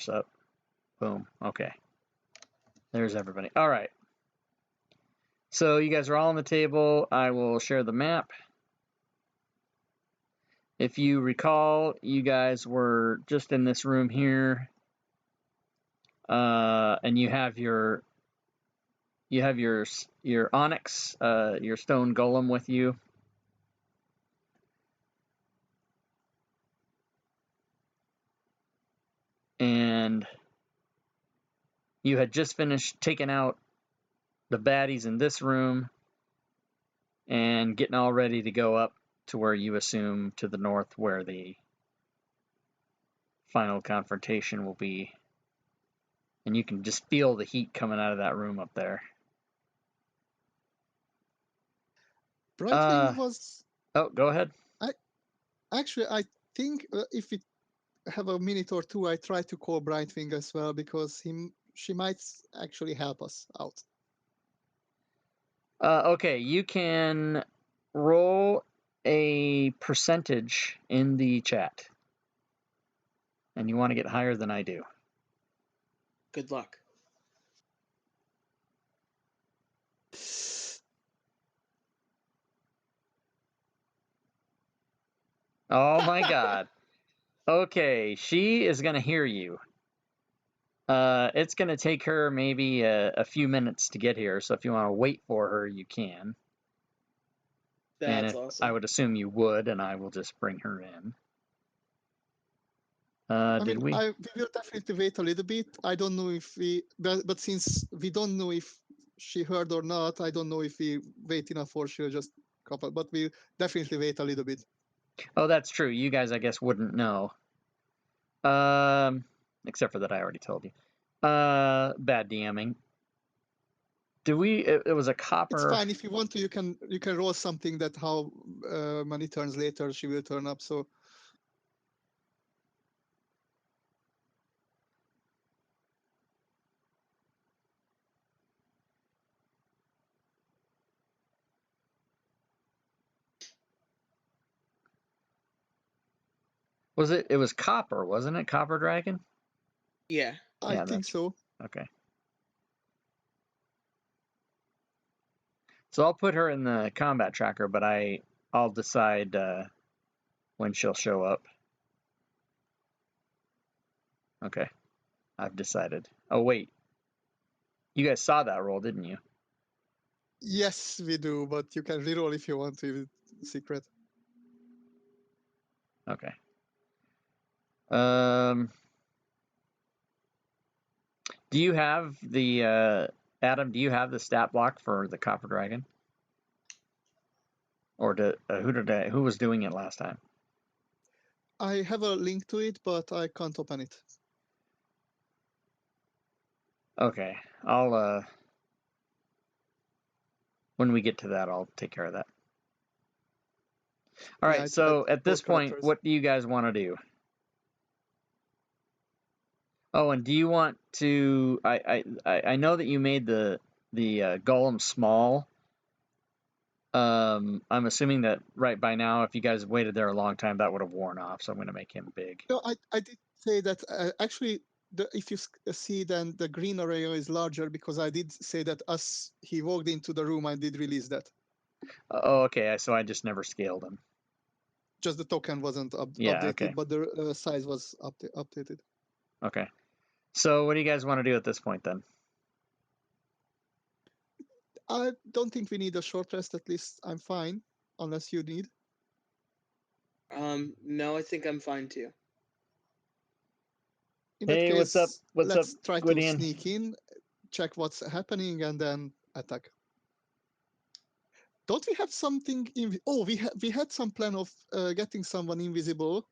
up. Boom. Okay. There's everybody. All right. So you guys are all on the table. I will share the map. If you recall, you guys were just in this room here, and you have your onyx, your stone golem with you. And you had just finished taking out the baddies in this room and getting all ready to go up to where you assume to the north where the final confrontation will be. And you can just feel the heat coming out of that room up there. Brightwing was... Oh, go ahead. Actually, I think if we have a minute or two, I try to call Brightwing as well, because she might actually help us out. Okay, you can roll a percentage in the chat. And you want to get higher than I do. Good luck. Oh my god. Okay, she is going to hear you. It's going to take her maybe a few minutes to get here, so if you want to wait for her, you can. That's awesome. I would assume you would, and I will just bring her in. We will definitely wait a little bit. I don't know if but since we don't know if she heard or not, I don't know if we wait enough or she'll just couple, but we'll definitely wait a little bit. Oh, that's true. You guys, I guess, wouldn't know. Except for that I already told you. Bad DMing. It was a copper. It's fine. If you want to, you can roll something that how many turns later she will turn up, so... It was copper, wasn't it? Copper Dragon? Yeah. I think so. Okay. So I'll put her in the combat tracker, but I'll decide when she'll show up. Okay. I've decided. Oh, wait. You guys saw that roll, didn't you? Yes, we do, but you can reroll if you want to. Secret. Okay. Do you have the Adam? Do you have the stat block for the Copper Dragon? Or who was doing it last time? I have a link to it, but I can't open it. Okay, I'll when we get to that, I'll take care of that. All right. So at this point, what do you guys want to do? Oh, and do you want to? I know that you made the golem small. I'm assuming that right by now, if you guys waited there a long time, that would have worn off. So I'm going to make him big. No, I did say that actually. If you see, then the green area is larger, because I did say that as he walked into the room, I did release that. Oh, okay. So I just never scaled him. Just the token wasn't updated, okay. But the size was updated. Okay. So what do you guys want to do at this point then? I don't think we need a short rest. At least I'm fine, unless you need. No, I think I'm fine too. In that case, what's up? Let's try to sneak in, check what's happening, and then attack. Don't we have something? We had some plan of getting someone invisible,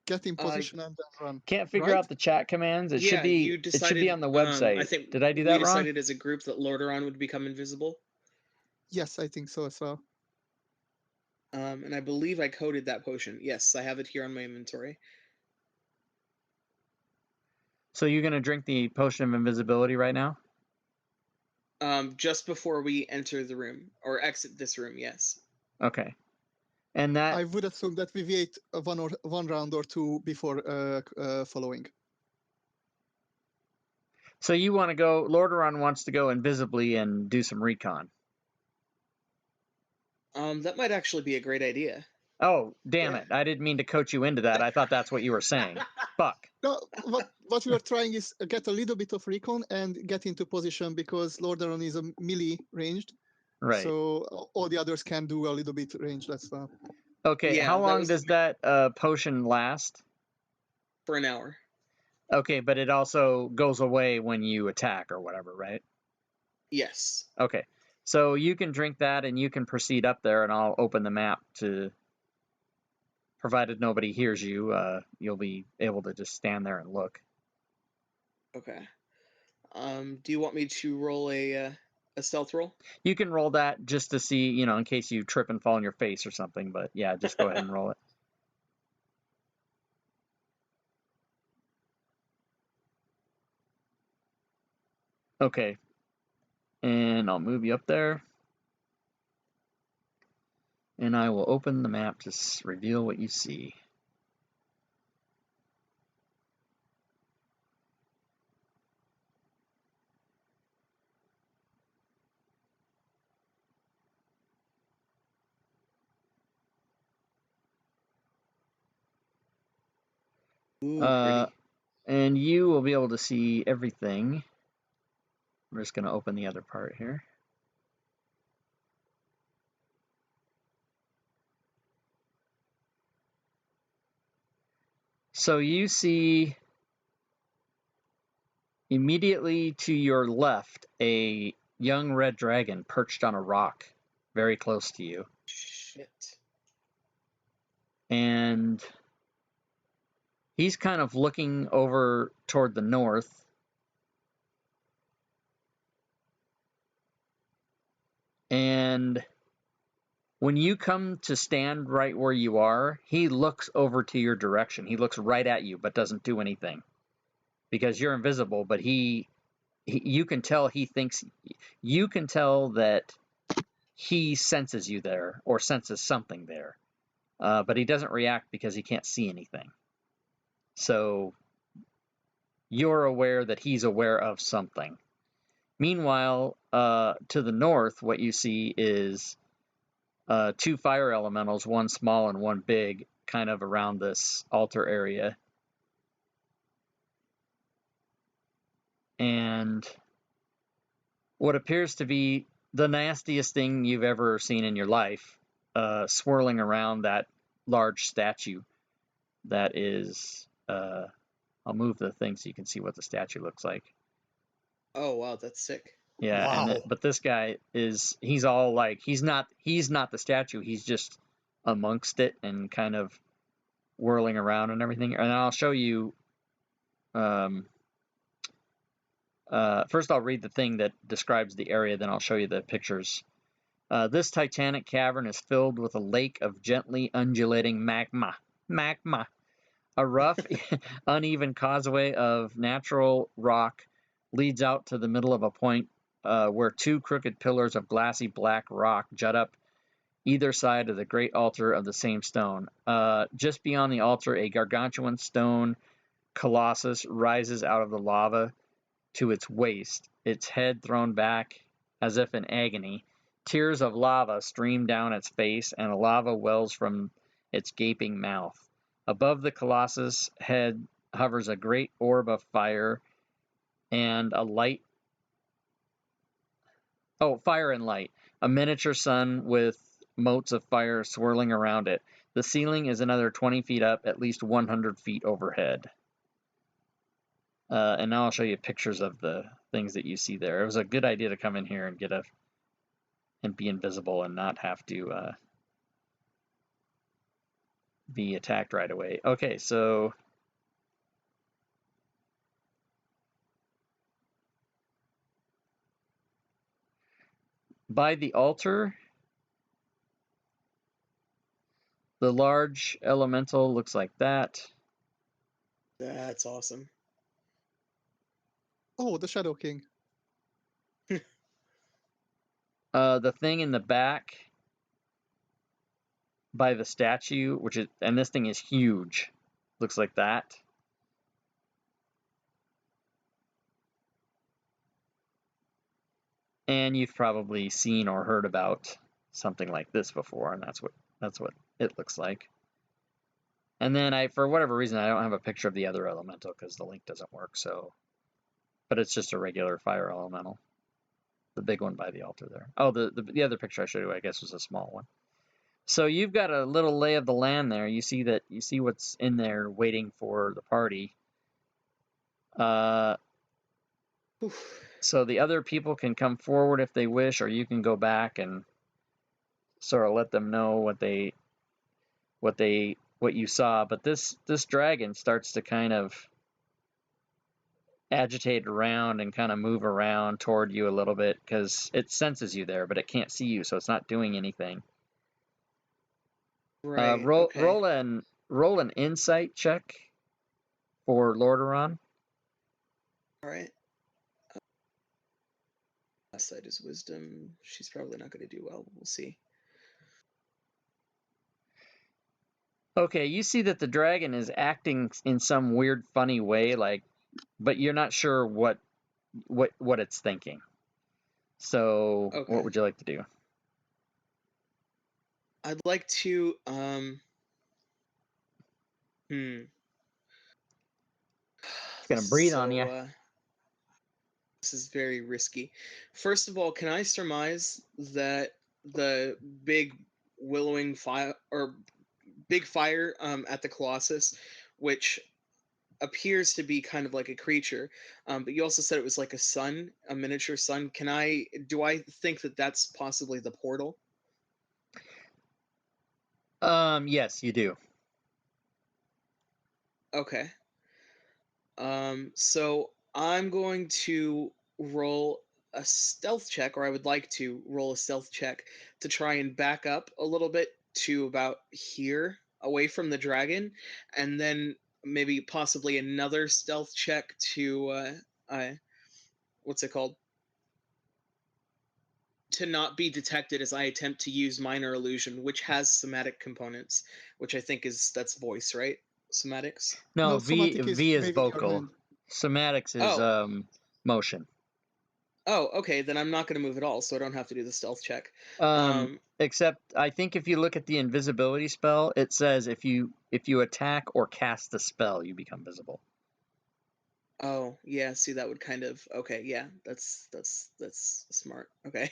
get in position, and then run. Can't figure out the chat commands. It should be. It should be on the website. I think did I do that wrong? We decided as a group that Lordaeron would become invisible. Yes, I think so as well. And I believe I coded that potion. Yes, I have it here on my inventory. So you're going to drink the potion of invisibility right now? Just before we enter the room or exit this room, yes. Okay. And that I would assume that we wait one round or two before following. So you want to go, Lordaeron wants to go invisibly and do some recon. That might actually be a great idea. Oh, damn Yeah. it. I didn't mean to coach you into that. I thought that's what you were saying. Fuck. No, what we are trying is get a little bit of recon and get into position because Lordaeron is a melee ranged. Right. So all the others can do a little bit range. That's Okay, Yeah, how that long was does that potion last? for an hour. Okay, but it also goes away when you attack or whatever, right? Yes. Okay, so you can drink that and you can proceed up there, and I'll open the map to, provided nobody hears you, you'll be able to just stand there and look. Okay. Do you want me to roll a stealth roll? You can roll that just to see, you know, in case you trip and fall on your face or something, but yeah, just go ahead and roll it. Okay, and I'll move you up there. And I will open the map to reveal what you see. Ooh, pretty. And you will be able to see everything. I'm just going to open the other part here. So you see immediately to your left a young red dragon perched on a rock very close to you. Shit. And he's kind of looking over toward the north. And when you come to stand right where you are, he looks over to your direction. He looks right at you, but doesn't do anything because you're invisible. But you can tell he thinks, you can tell that he senses you there or senses something there. But he doesn't react because he can't see anything. So you're aware that he's aware of something. Meanwhile, to the north, what you see is two fire elementals, one small and one big, kind of around this altar area. And what appears to be the nastiest thing you've ever seen in your life, swirling around that large statue that is, I'll move the thing so you can see what the statue looks like. Oh wow, that's sick. Yeah, Wow. but this guy he's all like, he's not the statue, he's just amongst it and kind of whirling around and everything. And I'll show you, first I'll read the thing that describes the area, then I'll show you the pictures. This titanic cavern is filled with a lake of gently undulating magma. A rough, uneven causeway of natural rock leads out to the middle of a point where two crooked pillars of glassy black rock jut up either side of the great altar of the same stone. Just beyond the altar, a gargantuan stone colossus rises out of the lava to its waist, its head thrown back as if in agony. Tears of lava stream down its face, and lava wells from its gaping mouth. Above the colossus' head hovers a great orb of fire and a light. Oh, fire and light. A miniature sun with motes of fire swirling around it. The ceiling is another 20 feet up, at least 100 feet overhead. And now I'll show you pictures of the things that you see there. It was a good idea to come in here and and be invisible and not have to be attacked right away. Okay, so by the altar, the large elemental looks like that. That's awesome. Oh, the Shadow King. The thing in the back by the statue, and this thing is huge, looks like that. And you've probably seen or heard about something like this before, and that's what it looks like. And then for whatever reason, I don't have a picture of the other elemental because the link doesn't work. So, but it's just a regular fire elemental, the big one by the altar there. Oh, the other picture I showed you, I guess, was a small one. So you've got a little lay of the land there. You see what's in there waiting for the party. So the other people can come forward if they wish, or you can go back and sort of let them know what you saw. But this dragon starts to kind of agitate around and kind of move around toward you a little bit because it senses you there, but it can't see you, so it's not doing anything. Right. Okay. Roll an insight check for Lordaeron. All right. Last side is wisdom. She's probably not going to do well. We'll see. Okay, you see that the dragon is acting in some weird, funny way, but you're not sure what it's thinking. So, Okay. what would you like to do? I'd like to It's gonna breathe on you. This is very risky. First of all, can I surmise that the big willowing fire or big fire at the Colossus, which appears to be kind of like a creature, but you also said it was like a sun, a miniature sun. Do I think that that's possibly the portal? Yes, you do. Okay. So I'm going to roll a stealth check, or I would like to roll a stealth check to try and back up a little bit to about here, away from the dragon, and then maybe possibly another stealth check to what's it called? To not be detected as I attempt to use minor illusion, which has somatic components, which I think that's voice, right? Somatics. No, No, V somatic is is waving your vocal. hand. Somatics is motion. Oh, okay. Then I'm not going to move at all, so I don't have to do the stealth check. Except I think if you look at the invisibility spell, it says if you attack or cast the spell, you become visible. Oh, yeah. See, that would kind of okay. Yeah, that's smart. Okay.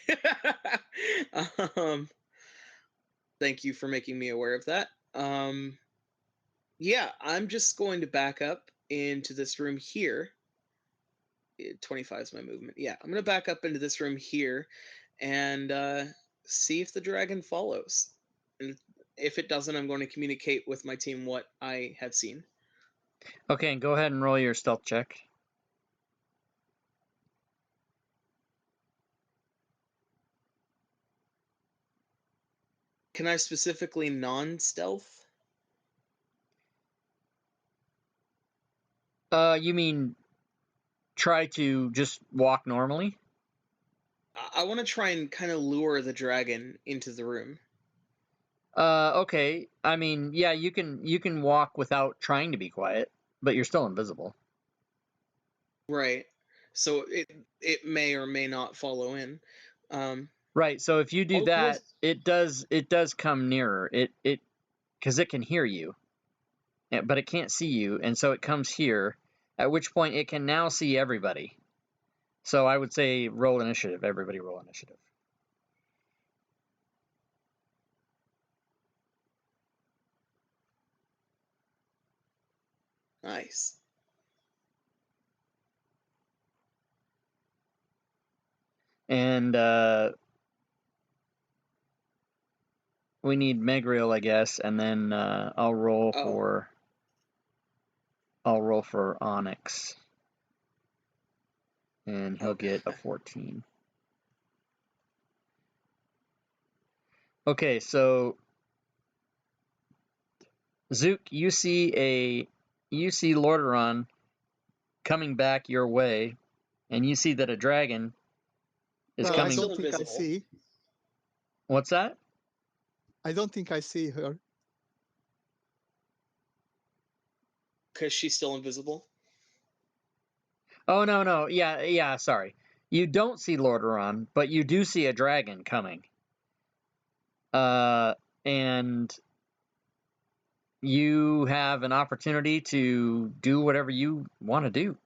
um, thank you for making me aware of that. Yeah, I'm just going to back up into this room here. 25 is my movement. Yeah, I'm going to back up into this room here and see if the dragon follows. And if it doesn't, I'm going to communicate with my team what I have seen. Okay, and go ahead and roll your stealth check. Can I specifically non-stealth? You mean try to just walk normally? I want to try and kind of lure the dragon into the room. Okay. I mean, yeah, you can walk without trying to be quiet, but you're still invisible. Right. So it may or may not follow in. Right. So if you do that, it does come nearer. It because it can hear you, but it can't see you, and so it comes here. At which point it can now see everybody. So I would say roll initiative. Everybody roll initiative. Nice. And we need Megriel, I guess, and then I'll roll for Onyx, and he'll get a 14. Okay, so Zook, you see Lordaeron coming back your way, and you see that a dragon is coming. I don't think I see. What's that? I don't think I see her. Because she's still invisible? Oh, no. Yeah, sorry. You don't see Lordaeron, but you do see a dragon coming. And you have an opportunity to do whatever you want to do.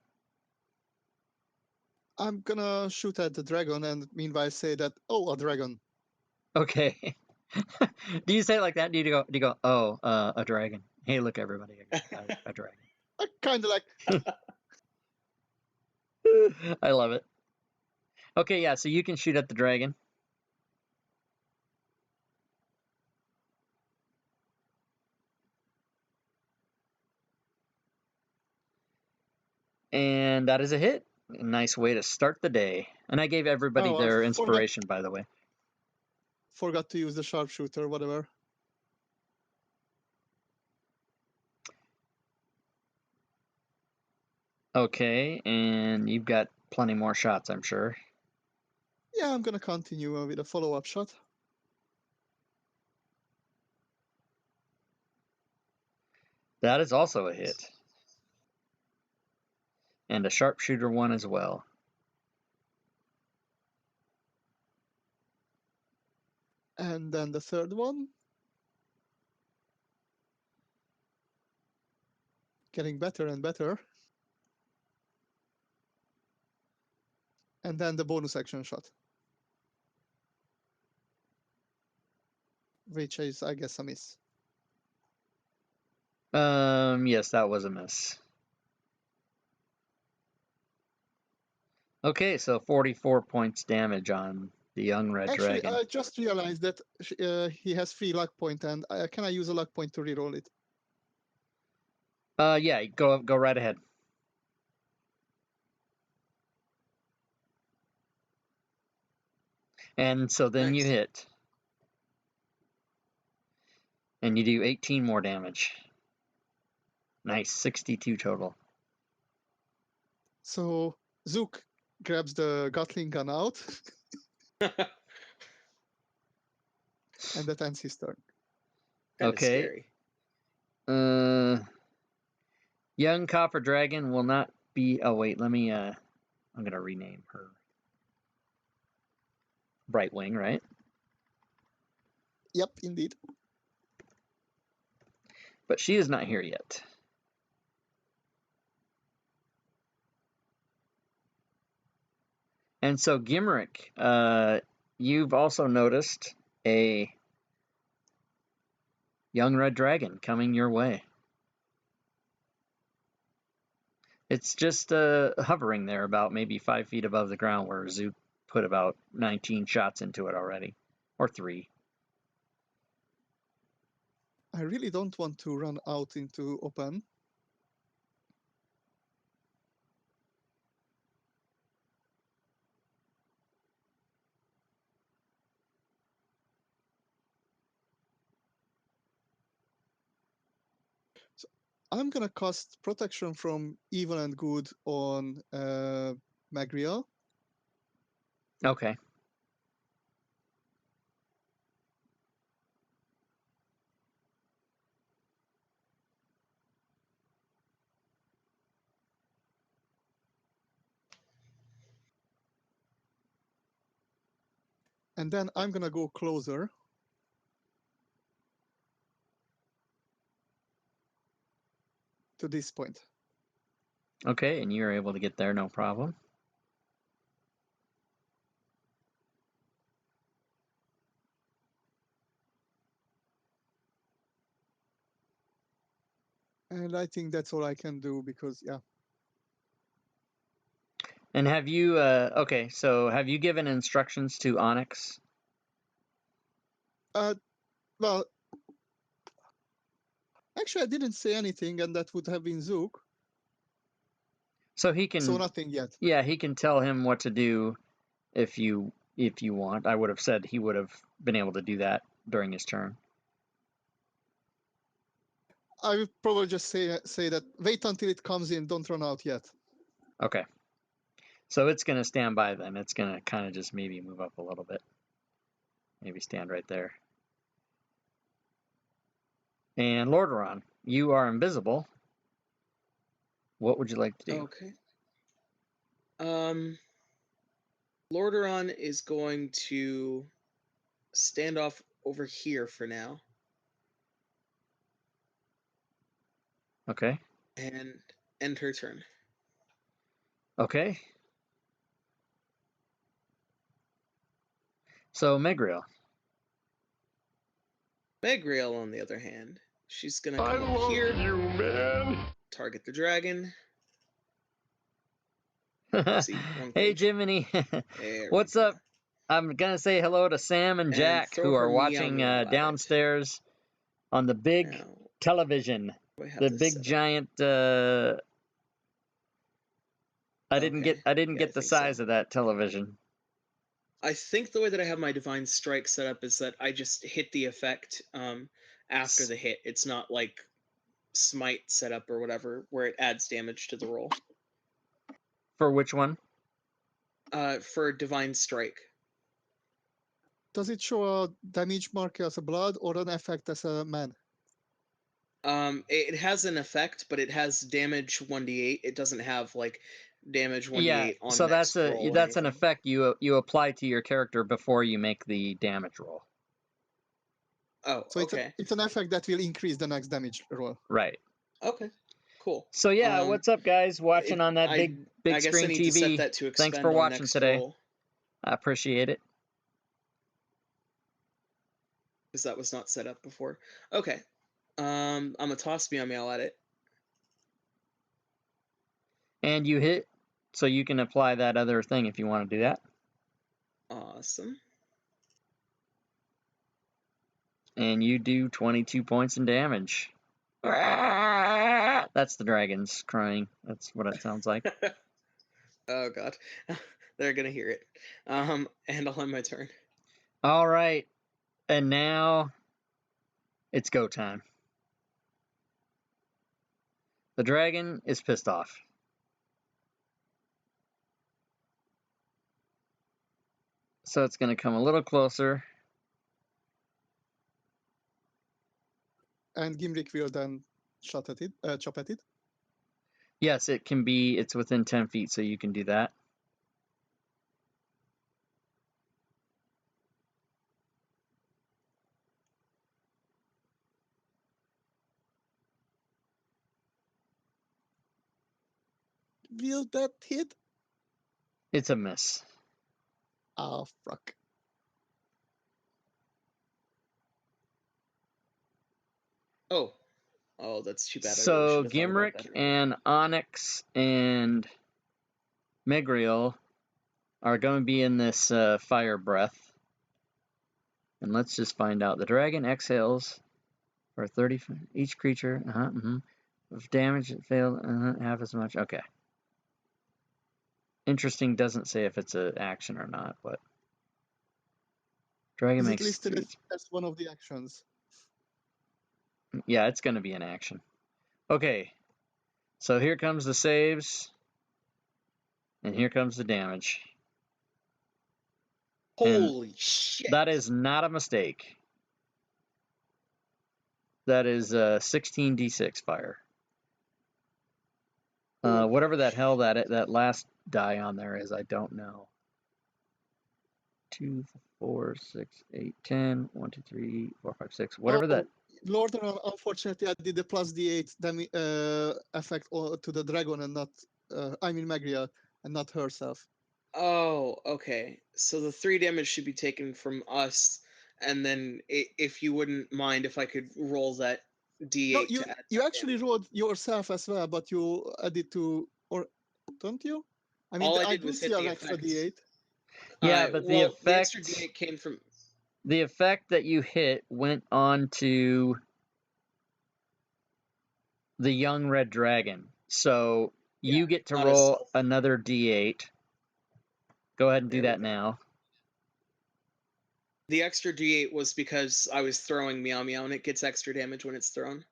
I'm gonna shoot at the dragon and meanwhile say that, oh, a dragon. Okay. Do you say it like that? Do you go, oh, a dragon? Hey, look, everybody, a dragon. I kind of like, I love it. Okay, yeah, so you can shoot at the dragon. And that is a hit. A nice way to start the day. And I gave everybody Oh, I their forgot- inspiration, by the way. forgot to use the sharpshooter, whatever. Okay, and you've got plenty more shots, I'm sure. Yeah, I'm gonna continue with a follow-up shot. That is also a hit. And a sharpshooter one as well. And then the third one. Getting better and better. And then the bonus action shot. Which is, I guess, a miss. Yes, that was a miss. Okay, so 44 points damage on the young red Actually, dragon. I just realized that he has 3 luck point, and can I use a luck point to reroll it? Yeah, go right ahead. And so then you Nice. hit. And you do 18 more damage. Nice, 62 total. So Zook grabs the Gatling gun out, and that ends his turn. That is Okay. scary. Young Copper Dragon will not be... Oh, wait, let me... I'm going to rename her. Brightwing, right? Yep, indeed. But she is not here yet. And so, Gimrick, you've also noticed a young red dragon coming your way. It's just hovering there about maybe 5 feet above the ground, where Zook put about 19 shots into it already. Or 3. I really don't want to run out into open. So I'm gonna cast Protection from Evil and Good on Magriel. Okay. And then I'm gonna go closer. To this point. Okay, and you're able to get there, no problem. And I think that's all I can do because, yeah. And have you, okay, so have you given instructions to Onyx? Well, actually, I didn't say anything, and that would have been Zook. So he can... So nothing yet. Yeah, he can tell him what to do if you want. I would have said he would have been able to do that during his turn. I would probably just say that wait until it comes in, don't run out yet. Okay. So it's going to stand by then. It's going to kind of just maybe move up a little bit. Maybe stand right there. And Lordaeron, you are invisible. What would you like to do? Okay. Lordaeron is going to stand off over here for now. Okay. And end her turn. Okay. So Megriel. Megriel, on the other hand, she's gonna come up here. You, man. Target the dragon. See, wrong Hey page. Jiminy. There What's we go. up? I'm gonna say hello to Sam and Jack, throw who her are meow watching meow at it. downstairs on the big Now, television. do I have The this big set up? giant. I didn't Okay. get the think so. size of that television. I think the way that I have my Divine Strike set up is that I just hit the effect after the hit. It's not like Smite setup or whatever, where it adds damage to the roll. For which one? For Divine Strike. Does it show a damage marker as a blood or an effect as a man? It has an effect, but it has damage 1d8. It doesn't have like damage 1d8 Yeah, on so next that's roll or that's an anything. effect you apply to your character before you make the damage roll. Oh, So okay. it's an effect that will increase the next damage roll. Right. Okay, cool. So yeah, what's up, guys? Watching on that big I guess screen I need TV. to set that to expend Thanks for on watching next today. roll, I appreciate it. because that was not set up before. Okay. I'm gonna toss Meow Meow at it. And you hit, so you can apply that other thing if you want to do that. Awesome. And you do 22 points in damage. That's the dragons crying. That's what it sounds like. Oh god. They're gonna hear it. And I'll end my turn. All right. And now it's go time. The dragon is pissed off. So it's going to come a little closer. And Gimrick will then chop at it. Yes, it can be, it's within 10 feet, so you can do that. Will that hit? It's a miss. Ah, fuck. Oh, that's too bad. I really So should have thought about Gimrick that. and Onyx and Megriel are going to be in this fire breath. And let's just find out. The dragon exhales for 30 each creature. If damage it failed, half as much. Okay. Interesting. Doesn't say if it's an action or not, but dragon Is it makes listed as one of the actions? Yeah, it's going to be an action. Okay. So here comes the saves. And here comes the damage. Holy shit. That is not a mistake. That is 16d6 fire. Whatever that hell that last die on there is, I don't know. 2, 4, 6, 8, 10. 1, 2, 3, 4, 5, 6. Whatever that. Lord, unfortunately, I did the plus d8 effect to the dragon and not, Megria, and not herself. Oh, okay. So the 3 damage should be taken from us, and then if you wouldn't mind if I could roll that d8 No, to add you that actually damage. rolled yourself as well, but you added to, or don't you? I mean, All I I did do was see hit an the extra effect. d8. Yeah, but the well, effect. the extra d8 came from. The effect that you hit went on to the young red dragon. So you get to not a roll stealth. another d8. Go ahead and do There we that go. now. The extra d8 was because I was throwing Meow Meow, and it gets extra damage when it's thrown.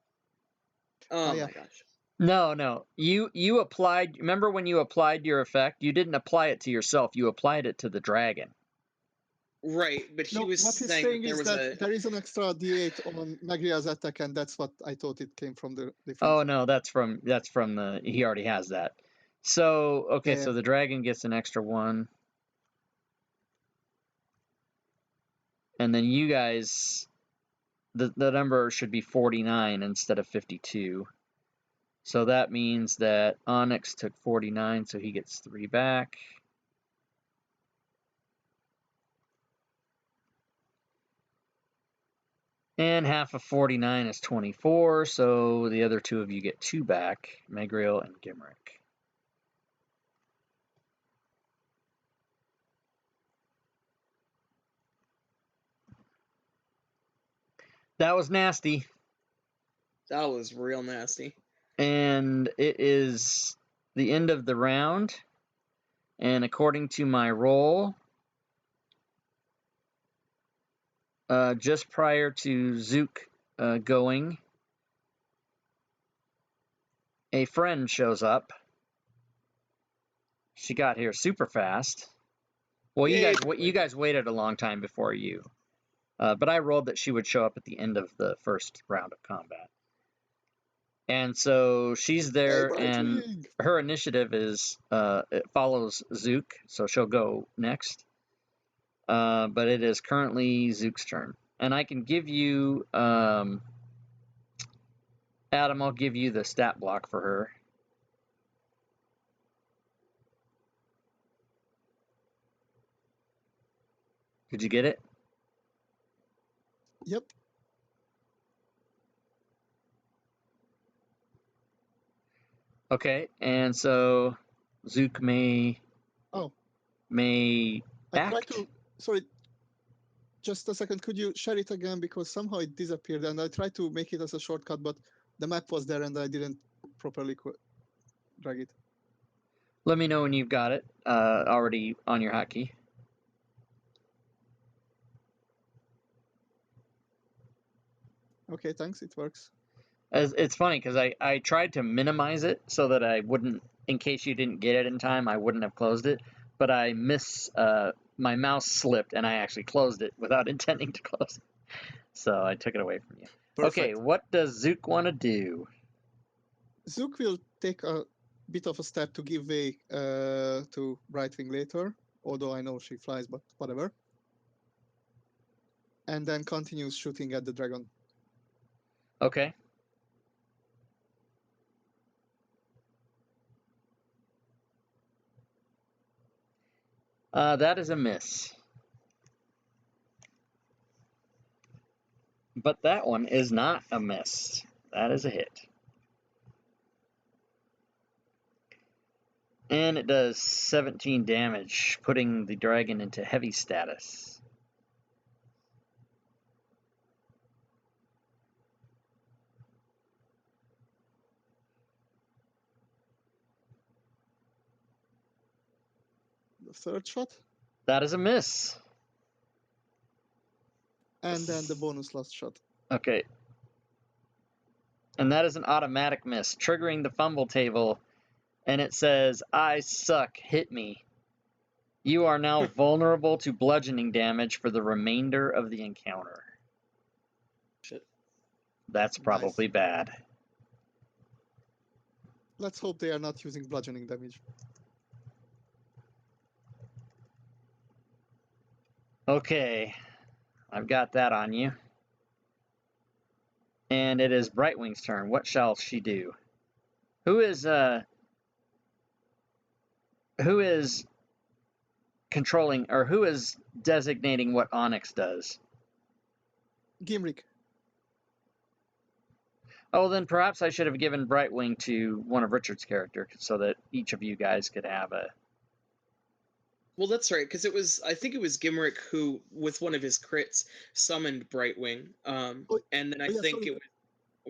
Oh yeah. my gosh. No. You applied. Remember when you applied your effect? You didn't apply it to yourself. You applied it to the dragon. Right, but he No, was what he's saying saying there is was that there is an extra d8 on Megria's attack, and that's what I thought it came from the difference. Oh no, that's from the. He already has that. So okay, Yeah. so the dragon gets an extra 1. And then you guys, the number should be 49 instead of 52. So that means that Onyx took 49, so he gets 3 back. And half of 49 is 24, so the other 2 of you get 2 back, Megriel and Gimrick. That was nasty. That was real nasty. And it is the end of the round. And according to my roll, just prior to Zook going, a friend shows up. She got here super fast. Well, you guys waited a long time before you. But I rolled that she would show up at the end of the first round of combat. And so she's there, and her initiative is it follows Zook, so she'll go next. But it is currently Zook's turn. And I can give you, Adam, I'll give you the stat block for her. Did you get it? Yep. Okay, and so Zook may act. Sorry, just a second. Could you share it again, because somehow it disappeared, and I tried to make it as a shortcut, but the map was there and I didn't properly drag it. Let me know when you've got it already on your hotkey. Okay, thanks. It works. It's funny because I tried to minimize it so that I wouldn't, in case you didn't get it in time, I wouldn't have closed it. But my mouse slipped and I actually closed it without intending to close it. So I took it away from you. Perfect. Okay, what does Zook want to do? Zook will take a bit of a step to give way to Brightwing later, although I know she flies, but whatever. And then continues shooting at the dragon. Okay. That is a miss. But that one is not a miss. That is a hit. And it does 17 damage, putting the dragon into heavy status. The third shot. That is a miss. And then the bonus last shot. Okay. And that is an automatic miss, triggering the fumble table. And it says, "I suck, hit me. You are now vulnerable to bludgeoning damage for the remainder of the encounter." Shit. That's probably bad. Let's hope they are not using bludgeoning damage. Okay. I've got that on you. And it is Brightwing's turn. What shall she do? Who is controlling, or who is designating what Onyx does? Gimrick. Oh, then perhaps I should have given Brightwing to one of Richard's characters so that each of you guys could have a... Well, that's right, because I think it was Gimrick who, with one of his crits, summoned Brightwing. And then I think it was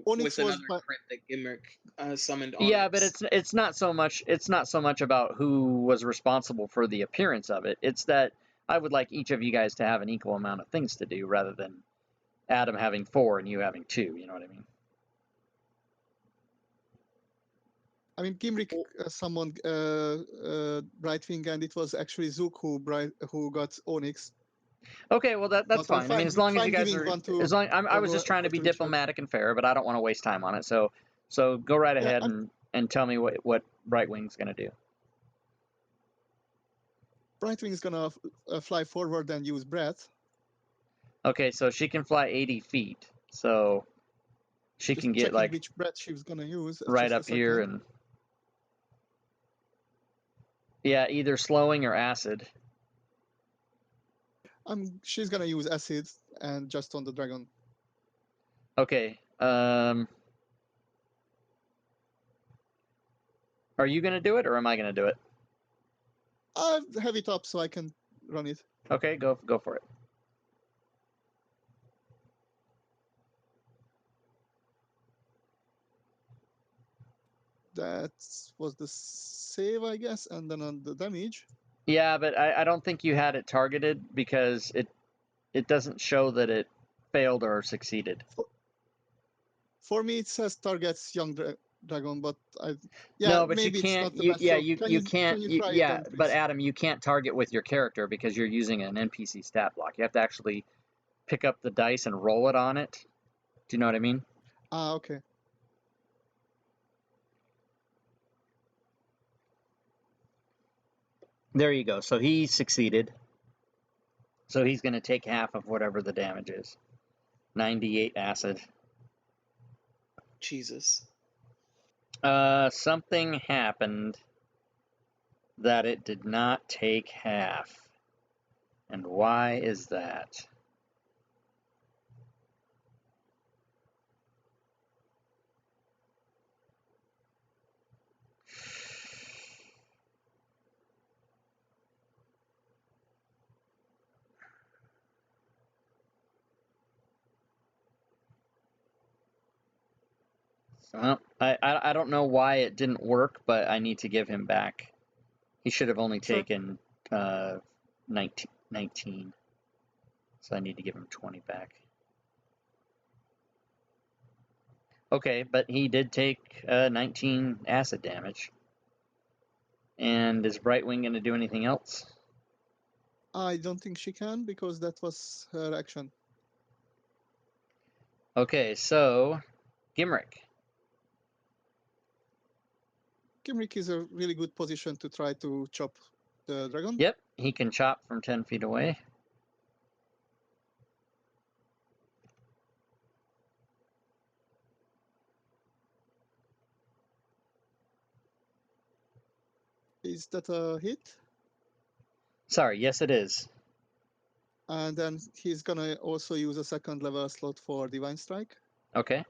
Onyx with was another crit that Gimrick summoned Onyx. Yeah, but it's not so much about who was responsible for the appearance of it. It's that I would like each of you guys to have an equal amount of things to do, rather than Adam having 4 and you having 2. You know what I mean? I mean, Gimrick summoned Brightwing, and it was actually Zook who got Onyx. Okay, well that's fine. I mean, as long as you guys are, I was just trying to be diplomatic and fair, but I don't want to waste time on it. So go right ahead and tell me what Brightwing's gonna do. Brightwing's gonna fly forward and use breath. Okay, so she can fly 80 feet. So she Just can get checking like which breath she was gonna use. right Just a up here second. and yeah, either slowing or acid. She's gonna use acid and just on the dragon. Okay. Are you gonna do it or am I gonna do it? I have it up so I can run it. Okay, go for it. That was the save, I guess, and then on the damage. Yeah, but I don't think you had it targeted because it doesn't show that it failed or succeeded. For me, it says targets young dragon, but No, but maybe you can't. it's not the match. Yeah, So you can't. can you try it Yeah, then, but please? Adam, you can't target with your character because you're using an NPC stat block. You have to actually pick up the dice and roll it on it. Do you know what I mean? Ah, okay. There you go. So he succeeded. So he's going to take half of whatever the damage is. 98 acid. Jesus. Something happened that it did not take half. And why is that? Well, I don't know why it didn't work, but I need to give him back. He should have only Sure. taken 19. So I need to give him 20 back. Okay, but he did take 19 acid damage. And is Brightwing going to do anything else? I don't think she can because that was her action. Okay, so Gimrick. Gimrick is a really good position to try to chop the dragon. Yep, he can chop from 10 feet away. Is that a hit? Sorry, yes it is. And then he's gonna also use a second level slot for Divine Strike. Okay.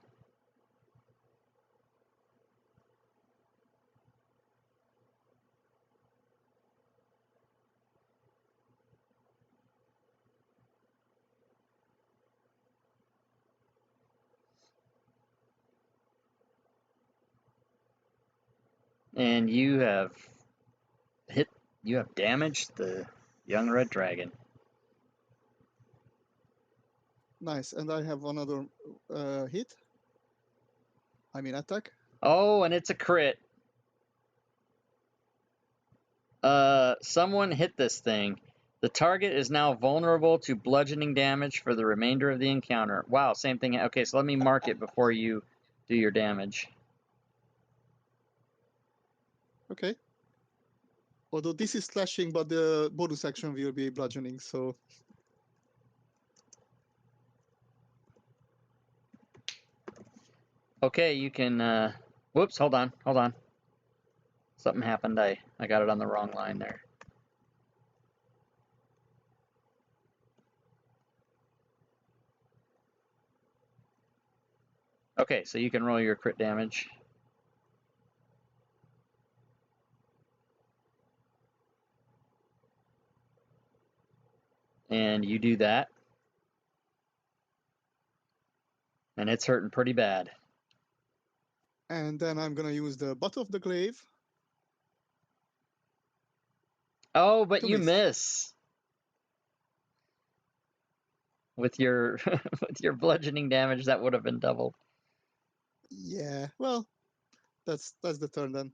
And you have damaged the young red dragon. Nice, and I have another hit. I mean attack. Oh, and it's a crit. Someone hit this thing. The target is now vulnerable to bludgeoning damage for the remainder of the encounter. Wow, same thing. Okay, so let me mark it before you do your damage. Okay. Although this is slashing, but the bonus action will be bludgeoning, so Okay, you can, whoops, hold on. Something happened. I got it on the wrong line there. Okay, so you can roll your crit damage. And you do that. And it's hurting pretty bad. and then I'm gonna use the butt of the glaive. Oh, but To you miss. miss. With your with your bludgeoning damage, that would have been doubled. Yeah, well, that's the turn then.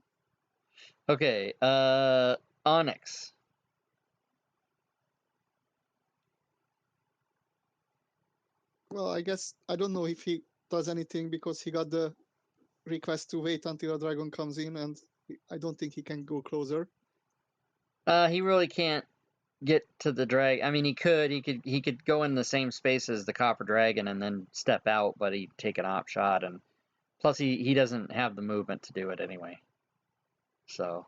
Okay, Onyx. Well, I guess I don't know if he does anything because he got the request to wait until a dragon comes in, and I don't think he can go closer. He really can't get to the drag. I mean, he could go in the same space as the copper dragon and then step out, but he'd take an op shot, and plus he doesn't have the movement to do it anyway. So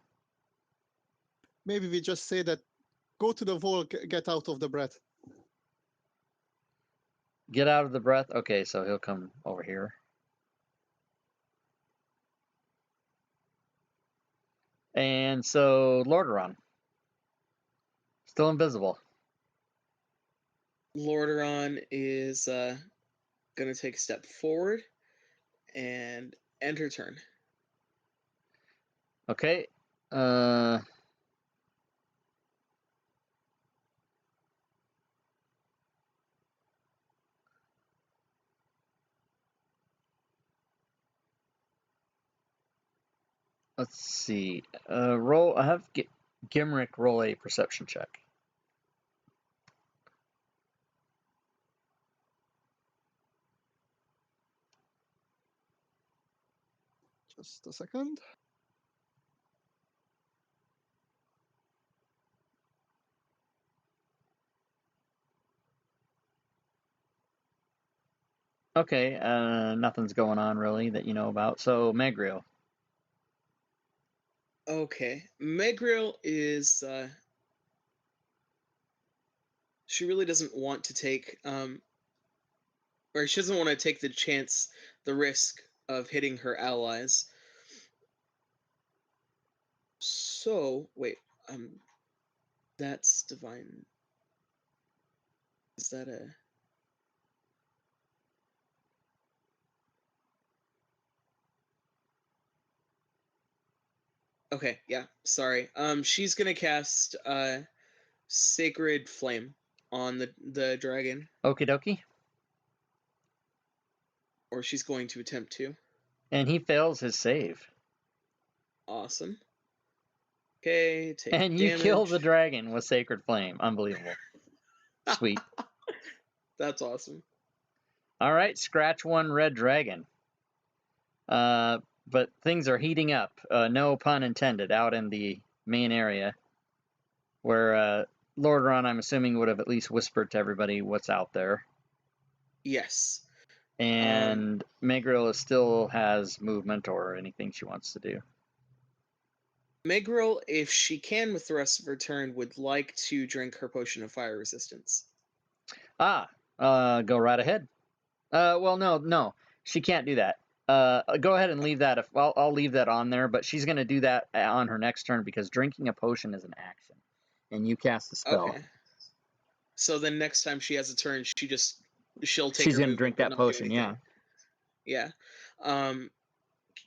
Maybe we just say that go to the wall, get out of the breath. get out of the breath. Okay, so he'll come over here. And so Lordaeron, still invisible. Lordaeron is gonna take a step forward and end her turn. Okay. Let's see. Roll. I have Gimrick roll a perception check. Just a second. Okay. Nothing's going on really that you know about. So Megriel. Okay, Megriel is she really doesn't want to take or she doesn't want to take the risk of hitting her allies. So wait, that's divine. Is that a? Okay, yeah, sorry. She's gonna cast Sacred Flame on the dragon, Okie dokie. or she's going to attempt to. And he fails his save. Awesome. Okay, take And you damage. kill the dragon with Sacred Flame. Unbelievable. Sweet. That's awesome. All right, scratch one red dragon. But things are heating up. No pun intended. Out in the main area, where Lordaeron, I'm assuming, would have at least whispered to everybody what's out there. Yes. And Megriel still has movement or anything she wants to do. Megriel, if she can with the rest of her turn, would like to drink her potion of fire resistance. Go right ahead. Well, no, she can't do that. Go ahead and leave that. I'll leave that on there, but she's gonna do that on her next turn because drinking a potion is an action, and you cast a spell. Okay. So then next time she has a turn, she'll take. She's her gonna movement, drink but that not do potion. anything. Yeah. Yeah.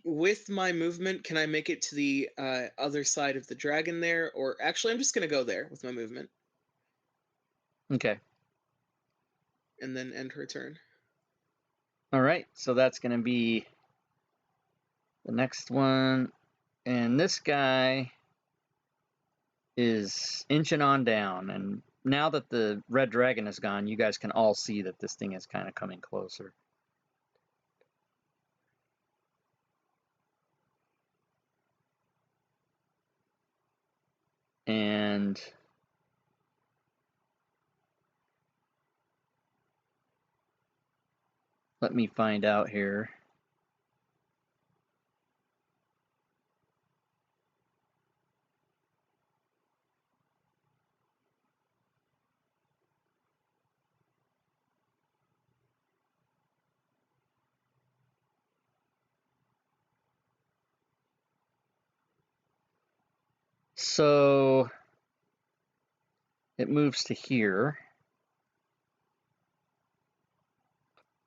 With my movement, can I make it to the other side of the dragon there? Or actually, I'm just gonna go there with my movement Okay. and then end her turn. All right. So that's gonna be the next one, and this guy is inching on down. And now that the red dragon is gone, you guys can all see that this thing is kind of coming closer. And let me find out here. So it moves to here.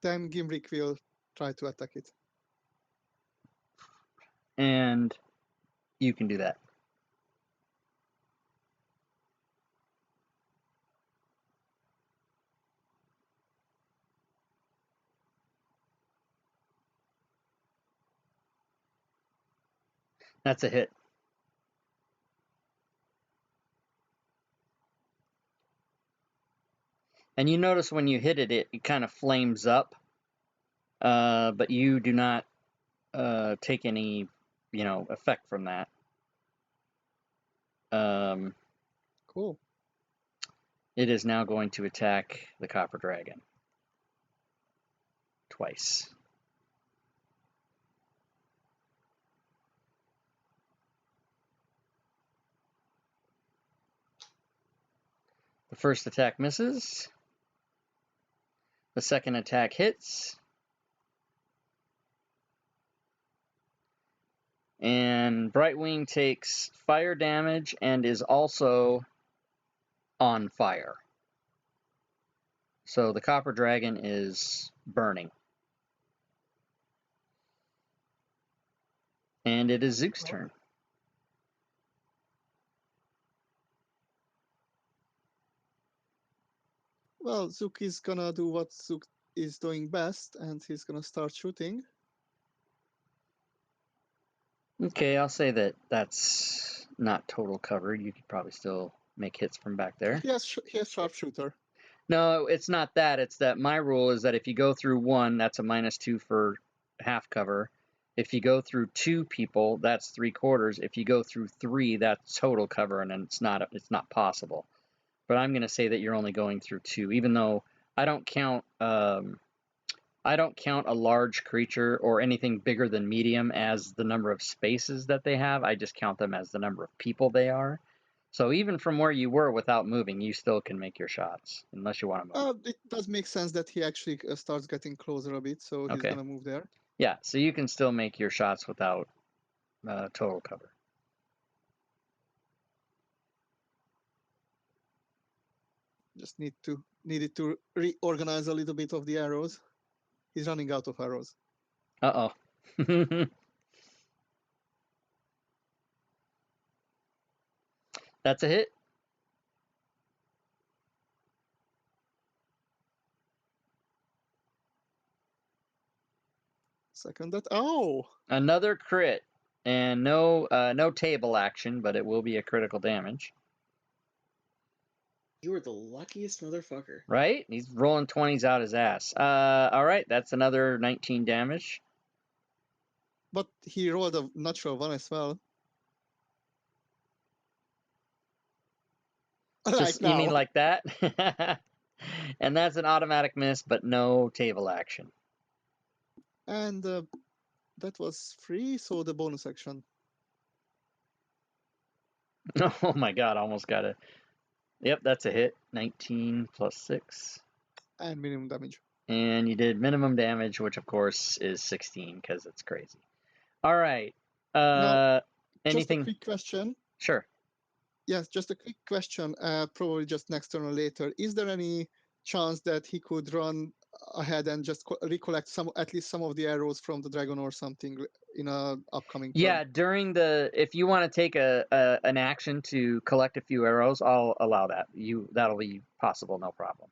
Then Gimrick will try to attack it. And you can do that. That's a hit. And you notice when you hit it, it kind of flames up. But you do not take any, effect from that. Cool. it is now going to attack the copper dragon. Twice. The first attack misses. The second attack hits. And Brightwing takes fire damage and is also on fire. So the copper dragon is burning. And it is Zook's turn. Well, Zook is gonna do what Zook is doing best, and he's gonna start shooting. Okay, I'll say that that's not total cover. You could probably still make hits from back there. He has sharpshooter. No, it's not that. It's that my rule is that if you go through one, that's a -2 for half cover. If you go through two people, that's 3/4. If you go through three, that's total cover, and it's not possible. But I'm going to say that you're only going through two, even though I don't count a large creature or anything bigger than medium as the number of spaces that they have. I just count them as the number of people they are. So even from where you were without moving, you still can make your shots, unless you want to move. It does make sense that he actually starts getting closer a bit, so he's Okay. gonna move there. Yeah, so you can still make your shots without total cover. Just needed to reorganize a little bit of the arrows. He's running out of arrows. Uh-oh. That's a hit. Second that. Oh! Another crit. And no table action, but it will be a critical damage. You are the luckiest motherfucker. Right? He's rolling 20s out his ass. All right, that's another 19 damage. But he rolled a natural one as well. Just, you mean like that? And that's an automatic miss, but no table action. And that was free, so the bonus action. Oh my god, almost got it. Yep, that's a hit. 19 plus 6. And minimum damage. And you did minimum damage, which of course is 16, because it's crazy. All right. Anything? Just a quick question. Sure. Yes, just a quick question, probably just next turn or later. Is there any chance that he could run ahead and just recollect at least some of the arrows from the dragon or something in a upcoming turn? Yeah, if you want to take an action to collect a few arrows, I'll allow that. That'll be possible, no problem.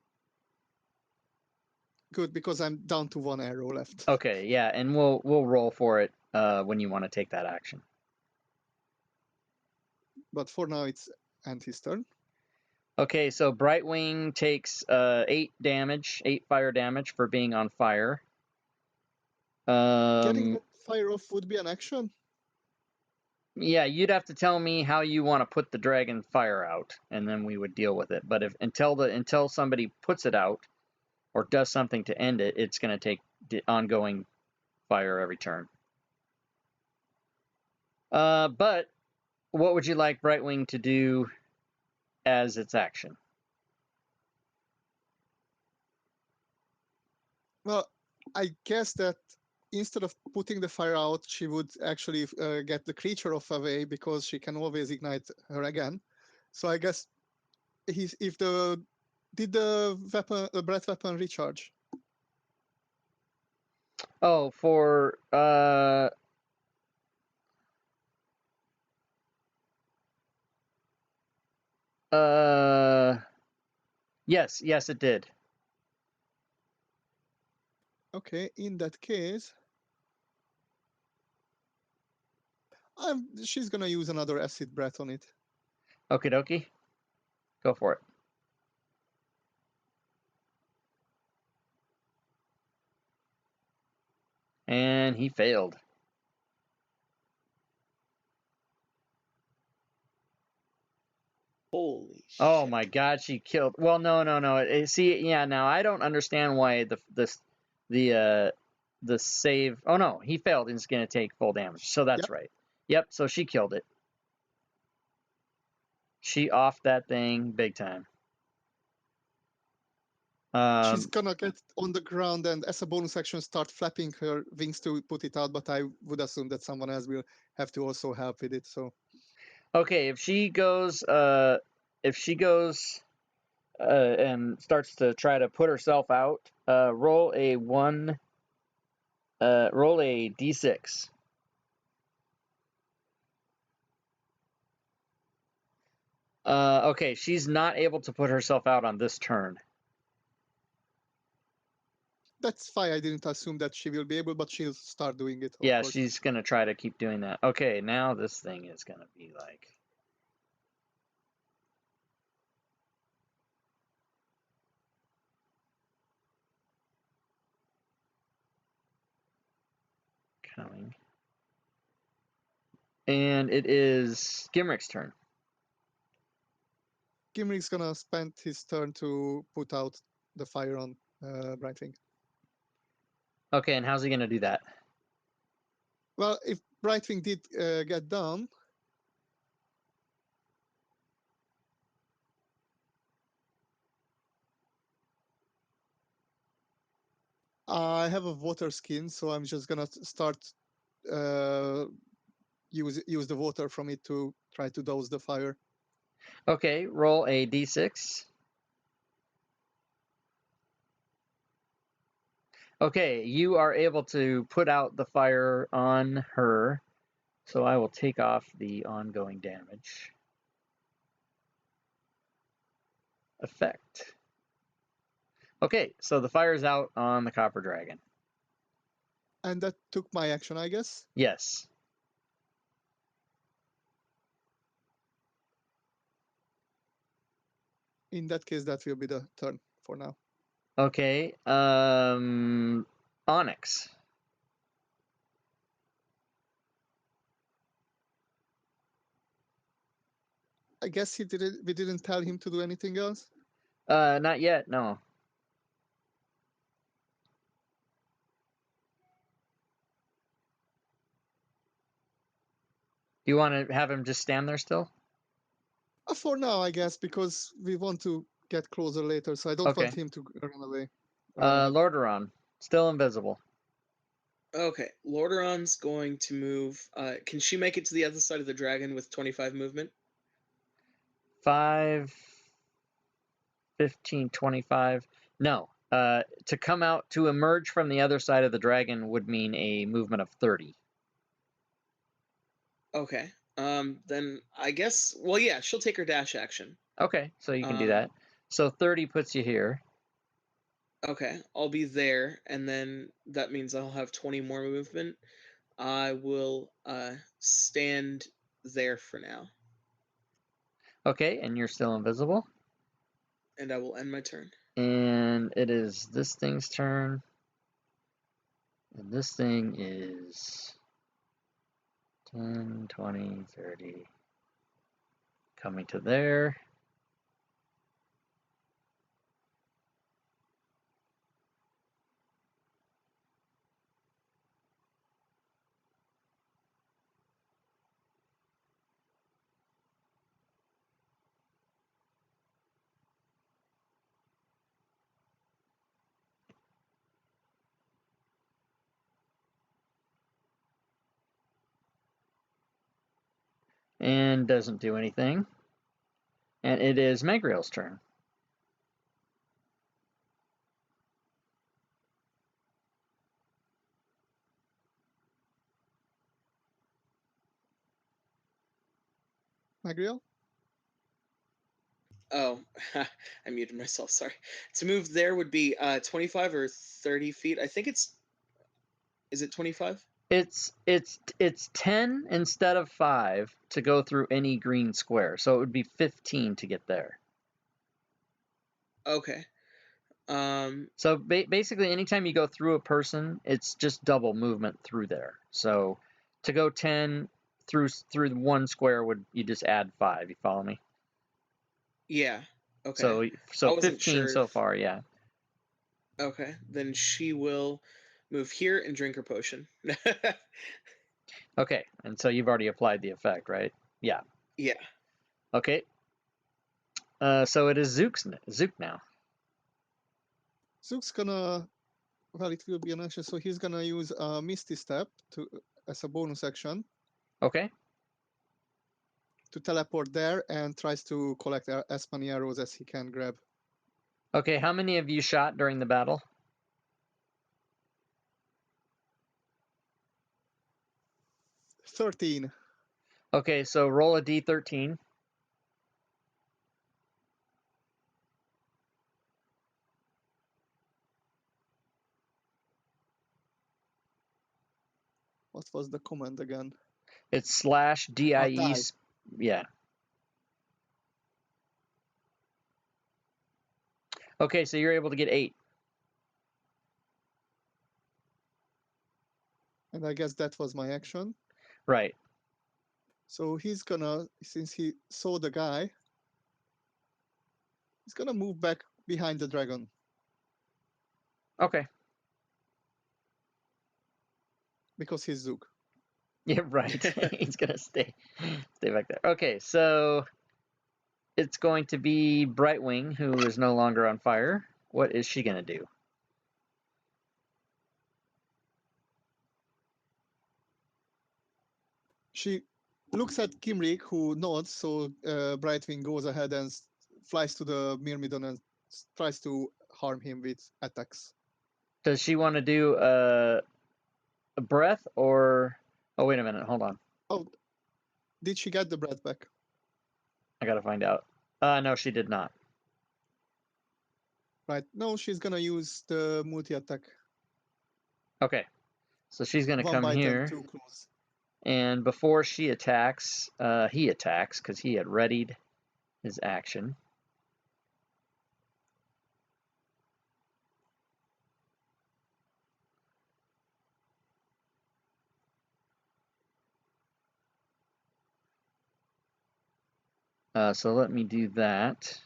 Good, because I'm down to one arrow left. Okay, yeah, and we'll roll for it when you want to take that action. But for now, it's his turn. Okay, so Brightwing takes 8 fire damage for being on fire. Getting that fire off would be an action? Yeah, you'd have to tell me how you want to put the dragon fire out, and then we would deal with it. But until somebody puts it out or does something to end it, it's going to take ongoing fire every turn. But what would you like Brightwing to do as its action? Well, I guess that instead of putting the fire out, she would actually get the creature off away, because she can always ignite her again. So I guess did the breath weapon recharge? Oh, for yes, it did. Okay, in that case, she's gonna use another acid breath on it. Okie dokie. Go for it. And he failed. Holy shit. Oh my God, she killed. Well, no. See, yeah, now I don't understand why the save. Oh no, he failed and is going to take full damage. So that's Yep. right. Yep. So she killed it. She offed that thing big time. She's gonna get on the ground and as a bonus action start flapping her wings to put it out, but I would assume that someone else will have to also help with it. So Okay, if she goes and starts to try to put herself out, roll a d6. Okay, she's not able to put herself out on this turn. that's fine. I didn't assume that she will be able, but she'll start doing it. Yeah, Of course. she's gonna try to keep doing that. Okay, now this thing is gonna be like. Coming. And it is Gimrick's turn. Gimrick's gonna spend his turn to put out the fire on Brightwing. Okay, and how's he gonna do that? Well, if Brightwing did get down, I have a water skin, so I'm just gonna start use the water from it to try to douse the fire. Okay, roll a d6. Okay, you are able to put out the fire on her, so I will take off the ongoing damage effect. Okay, so the fire's out on the copper dragon. And that took my action, I guess. Yes. In that case, that will be the turn for now. Okay, Onyx. I guess we didn't tell him to do anything else. Not yet, no. Do you want to have him just stand there still? For now, I guess, because we want to get closer later, so I don't want him to run away. Lordaeron, still invisible. Okay, Lordaeron's going to move. Can she make it to the other side of the dragon with 25 movement? 5, 15, 25. No. To come out, to emerge from the other side of the dragon would mean a movement of 30. Okay. Then I guess. Well, yeah, she'll take her dash action. Okay, so you can do that. So 30 puts you here. Okay, I'll be there, and then that means I'll have 20 more movement. I will stand there for now. Okay, and you're still invisible. And I will end my turn. And it is this thing's turn. And this thing is 10, 20, 30. Coming to there. And doesn't do anything. And it is Megriel's turn. Magriel? Oh, I muted myself. Sorry. To move there would be 25 or 30 feet. I think it's. Is it 25? It's 10 instead of 5 to go through any green square. So it would be 15 to get there. Okay. So basically, anytime you go through a person, it's just double movement through there. So to go 10 through one square would you just add 5? You follow me? Yeah. Okay. So I wasn't 15 sure so if- far, yeah. Okay, then she will move here and drink her potion. Okay, and so you've already applied the effect, right? Yeah. Yeah. Okay. So it is Zook now. Zook's gonna, well, it will be an action, so he's gonna use a Misty Step as a bonus action Okay. to teleport there and tries to collect as many arrows as he can grab. Okay, how many have you shot during the battle? 13. Okay, so roll a d13. What was the command again? It's slash DIE. Die. Yeah. Okay, so you're able to get 8. And I guess that was my action. Right. So he's gonna, since he saw the guy, he's gonna move back behind the dragon. Okay. Because he's Zook. Yeah, right. He's gonna stay back there. Okay, so it's going to be Brightwing, who is no longer on fire. What is she gonna do? She looks at Kimrik, who nods, so Brightwing goes ahead and flies to the Myrmidon and tries to harm him with attacks. Does she want to do a breath or? Oh, wait a minute. Hold on. Oh, did she get the breath back? I gotta find out. No, she did not. Right. No, she's gonna use the multi-attack. Okay. So she's gonna One come bite here, and 2 claws. and before she attacks, he attacks because he had readied his action. So let me do that.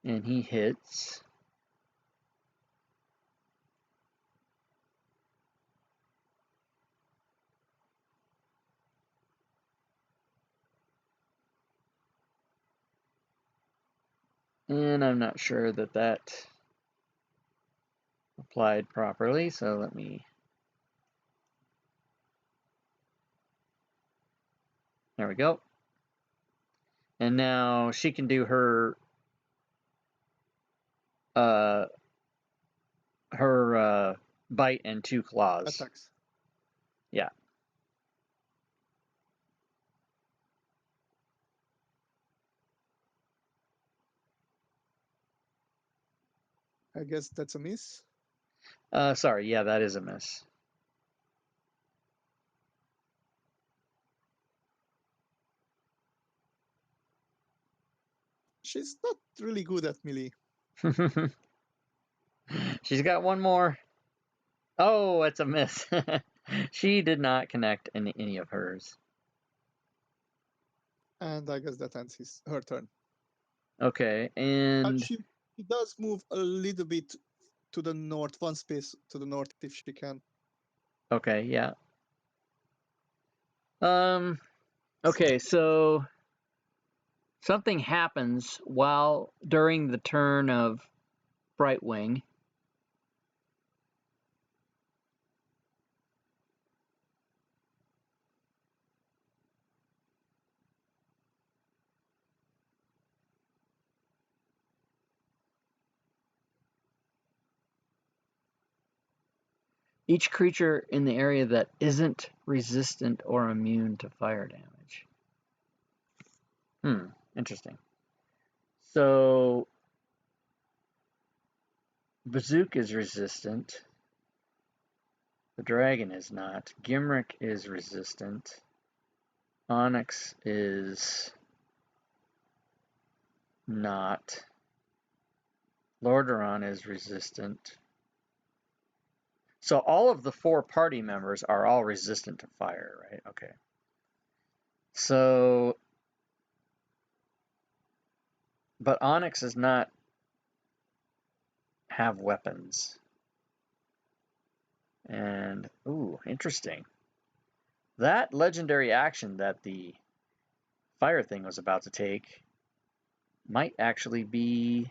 And he hits. And I'm not sure that that applied properly, so let me. There we go. And now she can do her bite and 2 claws. Attacks. Yeah. I guess that's a miss. Sorry, yeah, that is a miss. She's not really good at melee. She's got one more. Oh, it's a miss. She did not connect any of hers. And I guess that ends her turn. Okay, But and she does move a little bit to the north, one space to the north if she can. okay, yeah. Okay, so something happens while during the turn of Brightwing. Each creature in the area that isn't resistant or immune to fire damage. Interesting. So Bazook is resistant. The dragon is not. Gimrick is resistant. Onyx is not. Lordaeron is resistant. So all of the 4 party members are all resistant to fire, right? Okay. So, but Onyx does not have weapons. And, ooh, interesting. That legendary action that the fire thing was about to take might actually be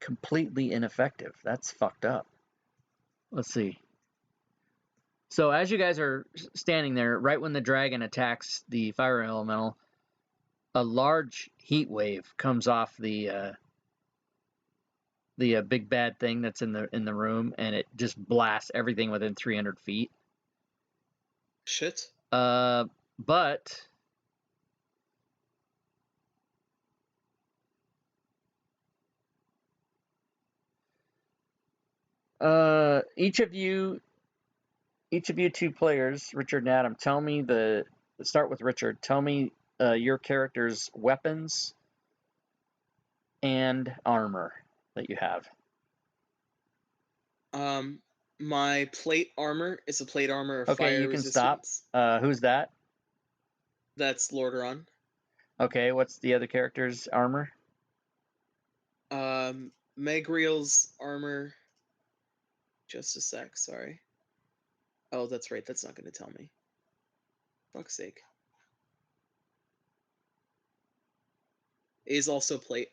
completely ineffective. That's fucked up. Let's see. So as you guys are standing there, right when the dragon attacks the fire elemental, a large heat wave comes off the big bad thing that's in the room, and it just blasts everything within 300 feet. Shit. But each of you 2 players, Richard and Adam, tell me start with Richard. Tell me your character's weapons and armor that you have. My plate armor is a plate armor of Okay, fire you can stop. resistance. Who's that? That's Lordaeron. Okay, what's the other character's armor? Megriel's armor. Just a sec, sorry. Oh, that's right, that's not going to tell me. Fuck's sake. Is also plate.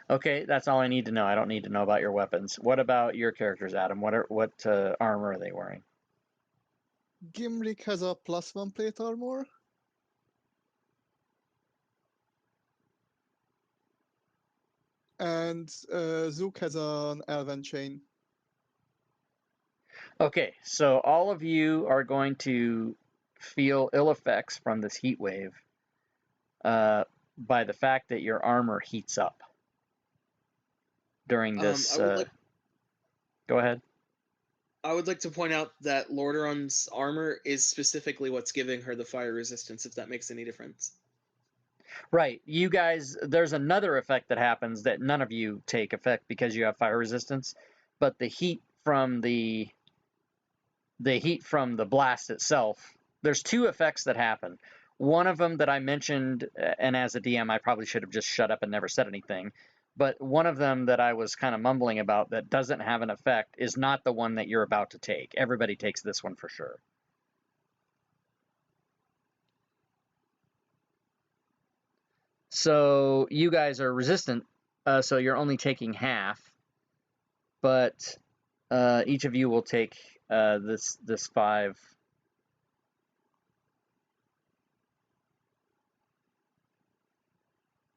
Okay, that's all I need to know. I don't need to know about your weapons. What about your characters, Adam? What armor are they wearing? Gimlik has a +1 plate armor. And Zook has an elven chain. Okay, so all of you are going to feel ill effects from this heat wave by the fact that your armor heats up during this. Go ahead. I would like to point out that Lordaeron's armor is specifically what's giving her the fire resistance, if that makes any difference. Right. You guys, there's another effect that happens that none of you take effect because you have fire resistance, but the heat from the blast itself, there's 2 effects that happen. One of them that I mentioned, and as a DM I probably should have just shut up and never said anything, but one of them that I was kind of mumbling about that doesn't have an effect is not the one that you're about to take. Everybody takes this one for sure. So you guys are resistant, so you're only taking half, but each of you will take this 5.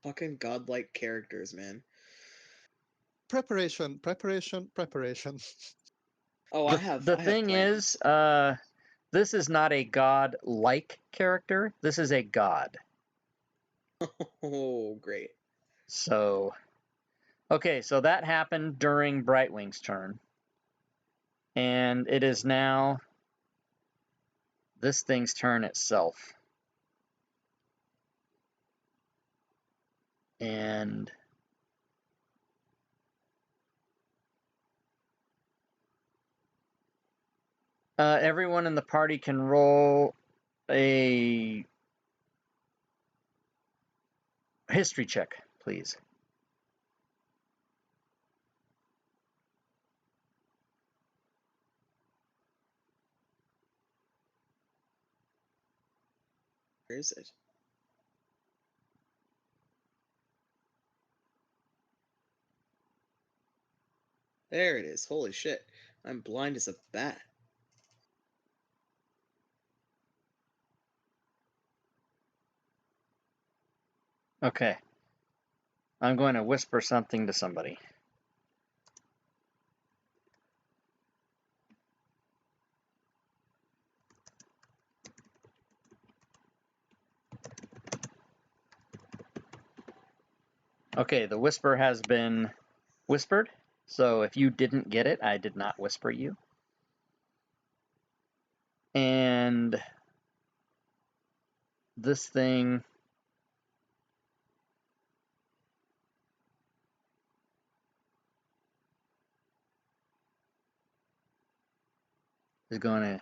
Fucking godlike characters, man. Preparation. Oh, I have. The I have thing plans. is, this is not a god-like character. This is a god. Oh, great. So, okay, so that happened during Brightwing's turn. And it is now this thing's turn itself. And everyone in the party can roll a history check, please. Where is it? There it is. Holy shit. I'm blind as a bat. Okay. I'm going to whisper something to somebody. Okay, the whisper has been whispered. So if you didn't get it, I did not whisper you. And this thing is going to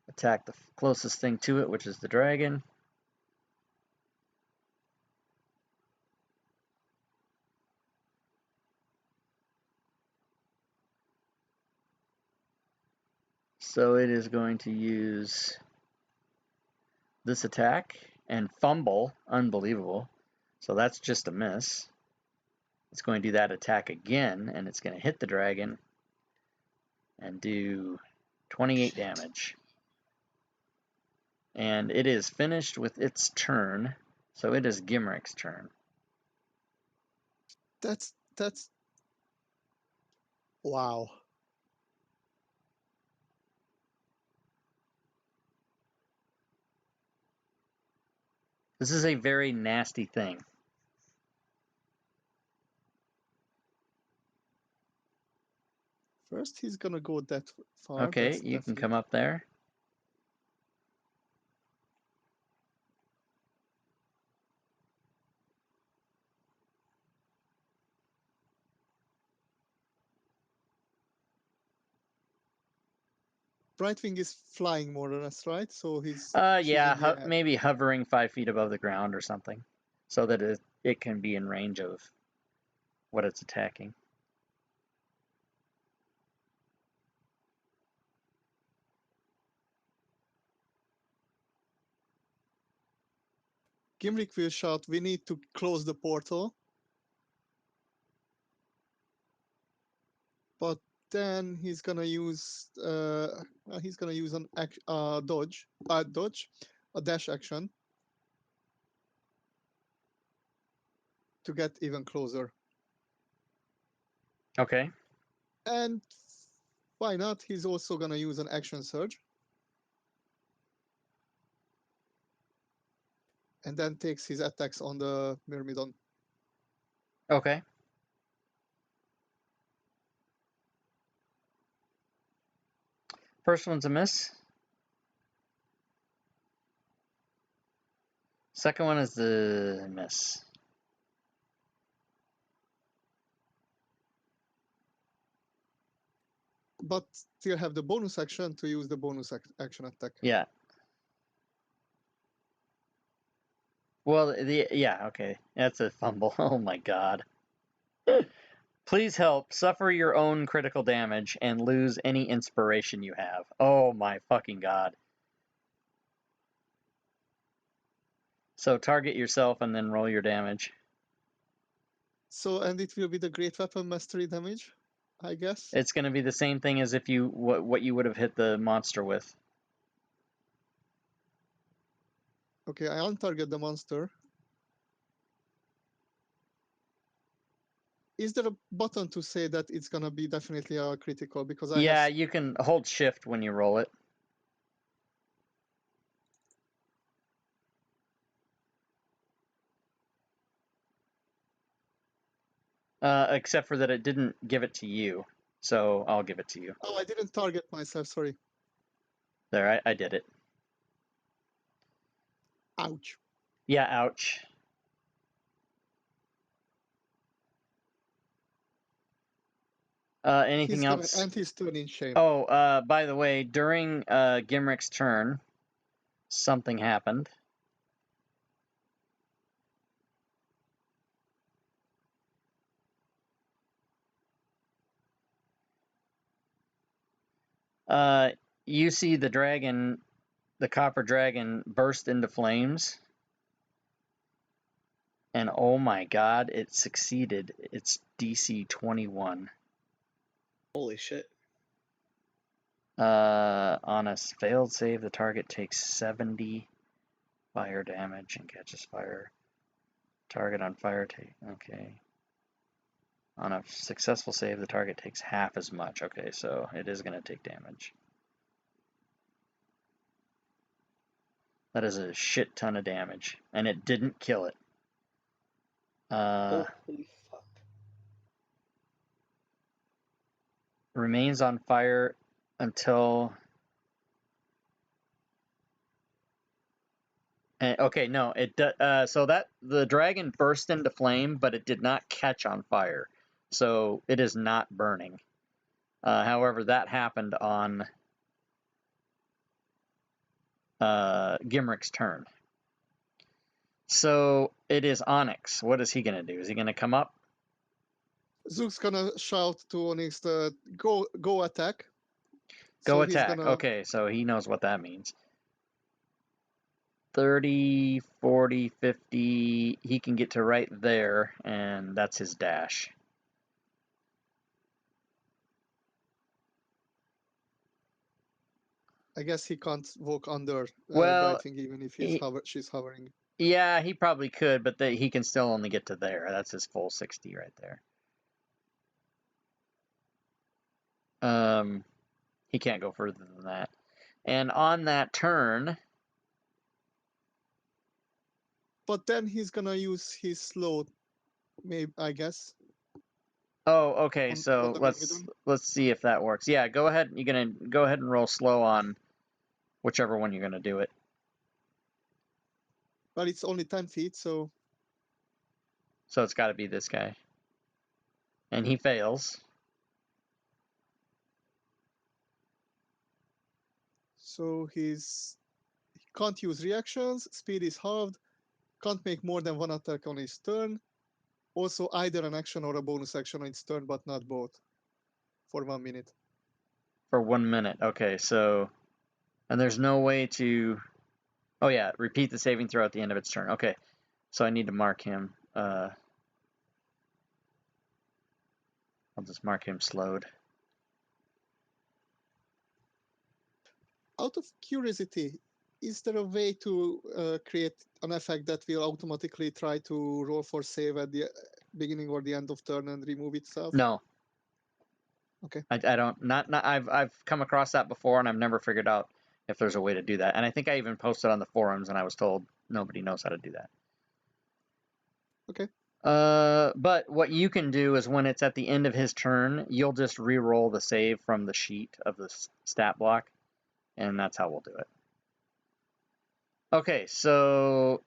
attack the closest thing to it, which is the dragon. So it is going to use this attack and fumble. Unbelievable. So that's just a miss. It's going to do that attack again, and it's going to hit the dragon and do 28 damage. And it is finished with its turn, so it is Gimrick's turn. That's wow. This is a very nasty thing. First, he's gonna go that far. Okay, That's you can definitely. come up there. Brightwing is flying more or less, right? So he's Yeah, choosing the air. maybe hovering 5 feet above the ground or something, so that it can be in range of what it's attacking. Gimrick will shout, "We need to close the portal." But then he's gonna use an dodge, a dash action to get even closer. Okay. And why not? He's also gonna use an action surge. And then takes his attacks on the Myrmidon. Okay. First one's a miss. Second one is the miss. But still have the bonus action to use the bonus action attack. Yeah. Well, yeah, okay. That's a fumble. Oh my god. Please help. Suffer your own critical damage and lose any inspiration you have. Oh my fucking god. So target yourself and then roll your damage. So, and it will be the Great Weapon Mastery damage, I guess. It's going to be the same thing as if you what you would have hit the monster with. Okay, I untarget the monster. Is there a button to say that it's gonna be definitely a critical? Because I Yeah, have... you can hold shift when you roll it. Except for that it didn't give it to you. So I'll give it to you. Oh, I didn't target myself, sorry. There, I did it. Ouch. Yeah, ouch. Anything else? And he's turning shame. Oh, by the way, during Gimrick's turn, something happened. You see the dragon, the copper dragon, burst into flames. And oh my god, it succeeded. It's DC 21. Holy shit. On a failed save, the target takes 70 fire damage and catches fire. Target on fire take. Okay. On a successful save, the target takes half as much. Okay, so it is going to take damage. That is a shit ton of damage. And it didn't kill it. Holy fuck. Remains on fire until... Okay, no, it so that the dragon burst into flame, but it did not catch on fire, so it is not burning. However, that happened on Gimrick's turn. So it is Onyx. What is he going to do? Is he going to come up? Zook's gonna shout to Onyx that go attack. Go So attack. He's gonna... Okay, so he knows what that means. 30, 40, 50. He can get to right there, and that's his dash. I guess he can't walk under Well, Brightwing even if she's hovering. Yeah, he probably could, but he can still only get to there. That's his full 60 right there. He can't go further than that. And on that turn... But then he's gonna use his slow, maybe, I guess. Oh, okay. On So the let's see if that works. Yeah, go ahead. You're gonna go ahead and roll slow on whichever one you're gonna do it. But it's only 10 feet, so... So it's got to be this guy. And he fails. So he can't use reactions, speed is halved, can't make more than one attack on his turn. Also, either an action or a bonus action on its turn, but not both. For 1 minute. For 1 minute. Okay, so... And there's no way to... Oh yeah, repeat the saving throw at the end of its turn. Okay, so I need to mark him. I'll just mark him slowed. Out of curiosity, is there a way to create an effect that will automatically try to roll for save at the beginning or the end of turn and remove itself? No. Okay. I don't. I've come across that before, and I've never figured out if there's a way to do that. And I think I even posted on the forums, and I was told nobody knows how to do that. Okay. But what you can do is when it's at the end of his turn, you'll just re-roll the save from the sheet of the stat block, and that's how we'll do it. Okay, so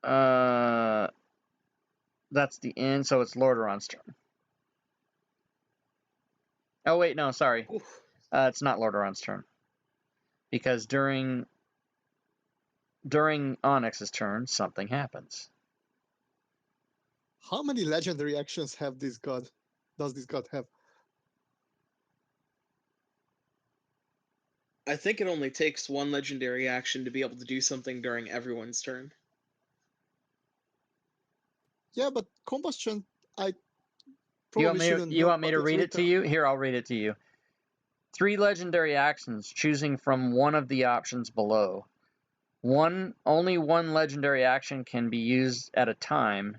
that's the end. So it's Lordaeron's turn. Oh wait, no, sorry. It's not Lordaeron's turn. Because during Onyx's turn, something happens. How many legendary actions does this god have? I think it only takes one legendary action to be able to do something during everyone's turn. Yeah, but combustion, I You probably shouldn't know. want me to read it to you? Here, I'll read it to you. 3 legendary actions, choosing from one of the options below. Only one legendary action can be used at a time,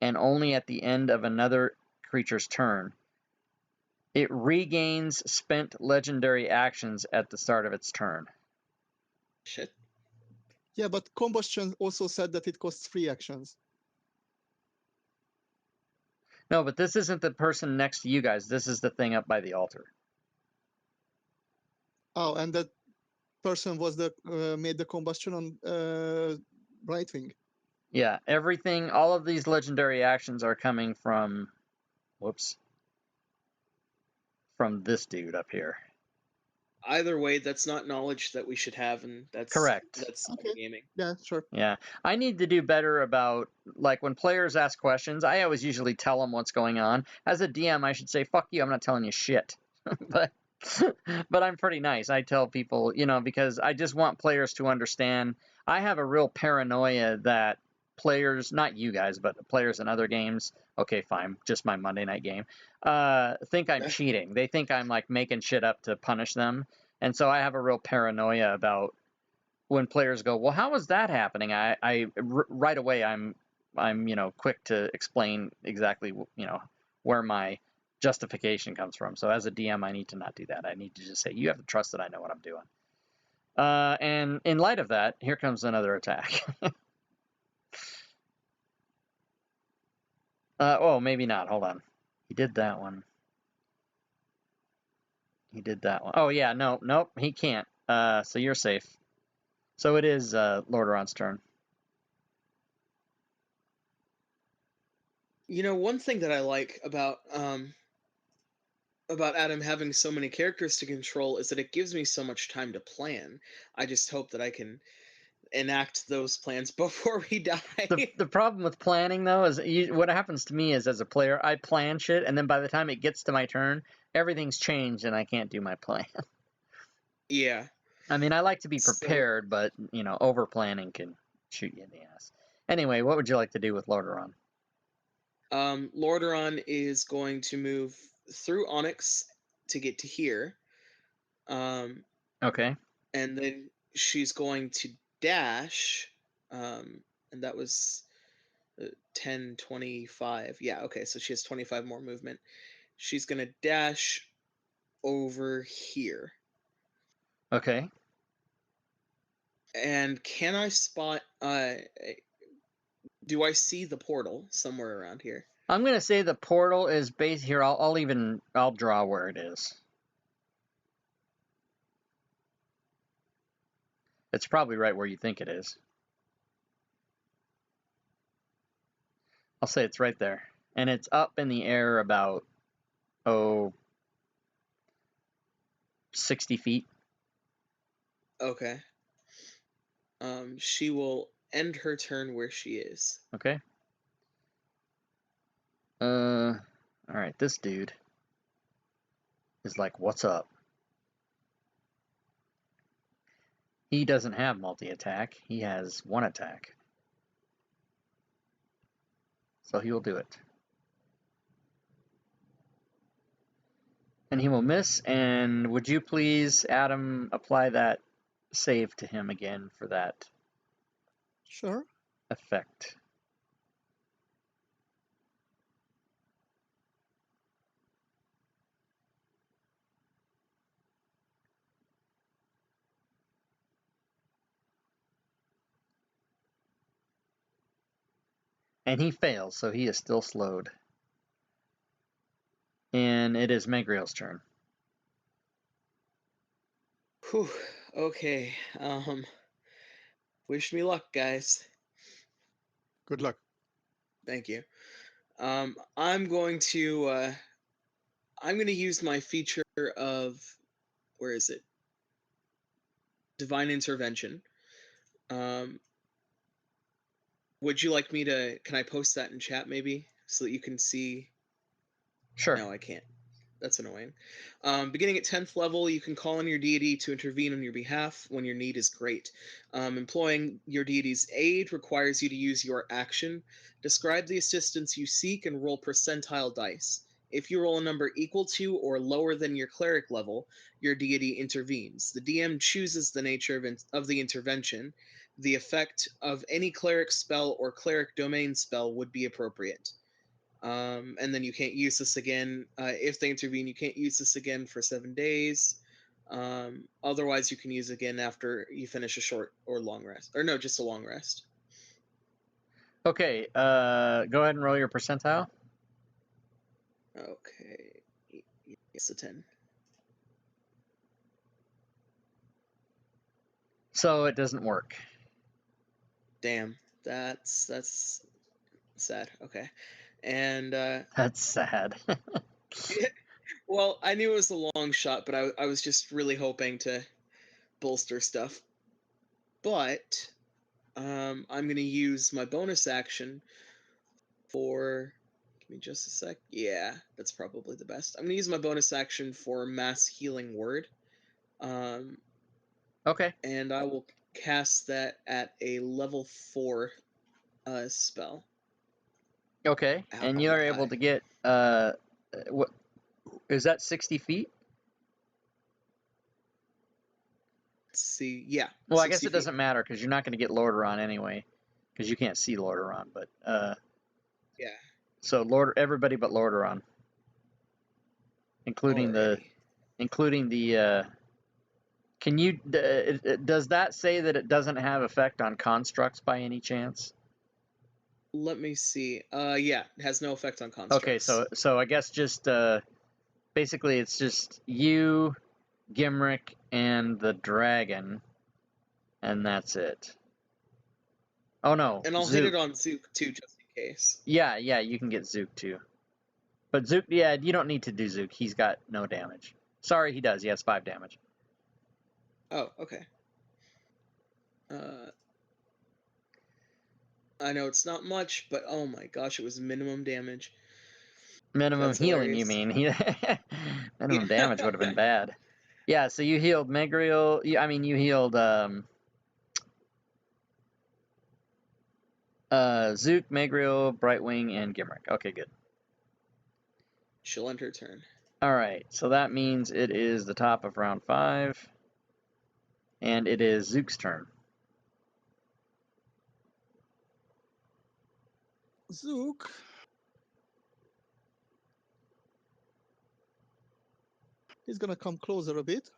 and only at the end of another creature's turn. It regains spent legendary actions at the start of its turn. Shit. Yeah, but combustion also said that it costs 3 actions. No, but this isn't the person next to you guys. This is the thing up by the altar. Oh, and that person was made the combustion on Brightwing. Yeah, everything, all of these legendary actions are coming from, from this dude up here. Either way, that's not knowledge that we should have, and that's correct. That's okay. Gaming. Yeah, sure. Yeah, I need to do better about, like, when players ask questions, I always usually tell them what's going on. As a DM, I should say, fuck you, I'm not telling you shit. but I'm pretty nice. I tell people, because I just want players to understand. I have a real paranoia that players, not you guys, but players in other games, okay, fine, just my Monday night game, think I'm cheating. They think I'm, like, making shit up to punish them. And so I have a real paranoia about when players go, well, how is that happening? Right away, I'm quick to explain exactly, where my justification comes from. So as a DM, I need to not do that. I need to just say, you have to trust that I know what I'm doing. And in light of that, here comes another attack. Oh, maybe not. Hold on. He did that one. Oh, yeah, nope, he can't. So you're safe. So it is Lordaeron's turn. One thing that I like about about Adam having so many characters to control is that it gives me so much time to plan. I just hope that I can enact those plans before we die. The problem with planning, though, is what happens to me is, as a player, I plan shit, and then by the time it gets to my turn, everything's changed and I can't do my plan. Yeah. I mean, I like to be So, prepared, but, over planning can shoot you in the ass. Anyway, what would you like to do with Lordaeron? Lordaeron is going to move through Onyx to get to here. Okay. And then she's going to dash. And that was 10, 25. Yeah, okay, so she has 25 more movement. She's going to dash over here. Okay. And can I spot... do I see the portal somewhere around here? I'm going to say the portal is based here. I'll draw where it is. It's probably right where you think it is. I'll say it's right there. And it's up in the air about, 60 feet. Okay. She will end her turn where she is. Okay. Alright, this dude is like, what's up? He doesn't have multi-attack. He has one attack. So he will do it. And he will miss, and would you please, Adam, apply that save to him again for that Sure. effect? And he fails, so he is still slowed. And it is Megriel's turn. Whew. Okay. Wish me luck, guys. Good luck. Thank you. I'm going to use my feature of, where is it? Divine Intervention. Would you like me to? Can I post that in chat maybe so that you can see? Sure. No, I can't. That's annoying. Beginning at 10th level, you can call on your deity to intervene on your behalf when your need is great. Employing your deity's aid requires you to use your action. Describe the assistance you seek and roll percentile dice. If you roll a number equal to or lower than your cleric level, your deity intervenes. The DM chooses the nature of the intervention. The effect of any cleric spell or cleric domain spell would be appropriate. And then you can't use this again. If they intervene, you can't use this again for 7 days. Otherwise, you can use it again after you finish a short or long rest. Or no, just a long rest. Okay, go ahead and roll your percentile. Okay. It's a 10. So it doesn't work. Damn. That's sad. Okay. And That's sad. well, I knew it was a long shot, but I was just really hoping to bolster stuff. But I'm going to use my bonus action for... Give me just a sec. Yeah, that's probably the best. I'm going to use my bonus action for Mass Healing Word. Okay. And I will cast that at a level 4 spell. Okay, and you are able to get, what, is that 60 feet? Let's see, yeah. Well, I guess 60 it feet. doesn't matter, because you're not going to get Lordaeron anyway, because you can't see Lordaeron, but, Yeah. so everybody but Lordaeron. Including the, can you, does that say that it doesn't have effect on constructs by any chance? Let me see. Yeah, it has no effect on constructs. Okay, so I guess just, basically it's just you, Gimrick, and the dragon, and that's it. Oh no, And I'll Zook. hit it on Zook too, just in case. Yeah, you can get Zook too. But Zook, yeah, you don't need to do Zook. He's got no damage. Sorry, he does. He has 5 damage. Oh, okay. I know it's not much, but oh my gosh, it was minimum damage. Minimum That's healing, you hilarious. mean? Minimum damage would have been bad. Yeah, so you healed Megriel. You healed Zook, Megriel, Brightwing, and Gimrick. Okay, good. She'll end her turn. All right, so that means it is the top of round 5, and it is Zook's turn. Zook. He's gonna come closer a bit.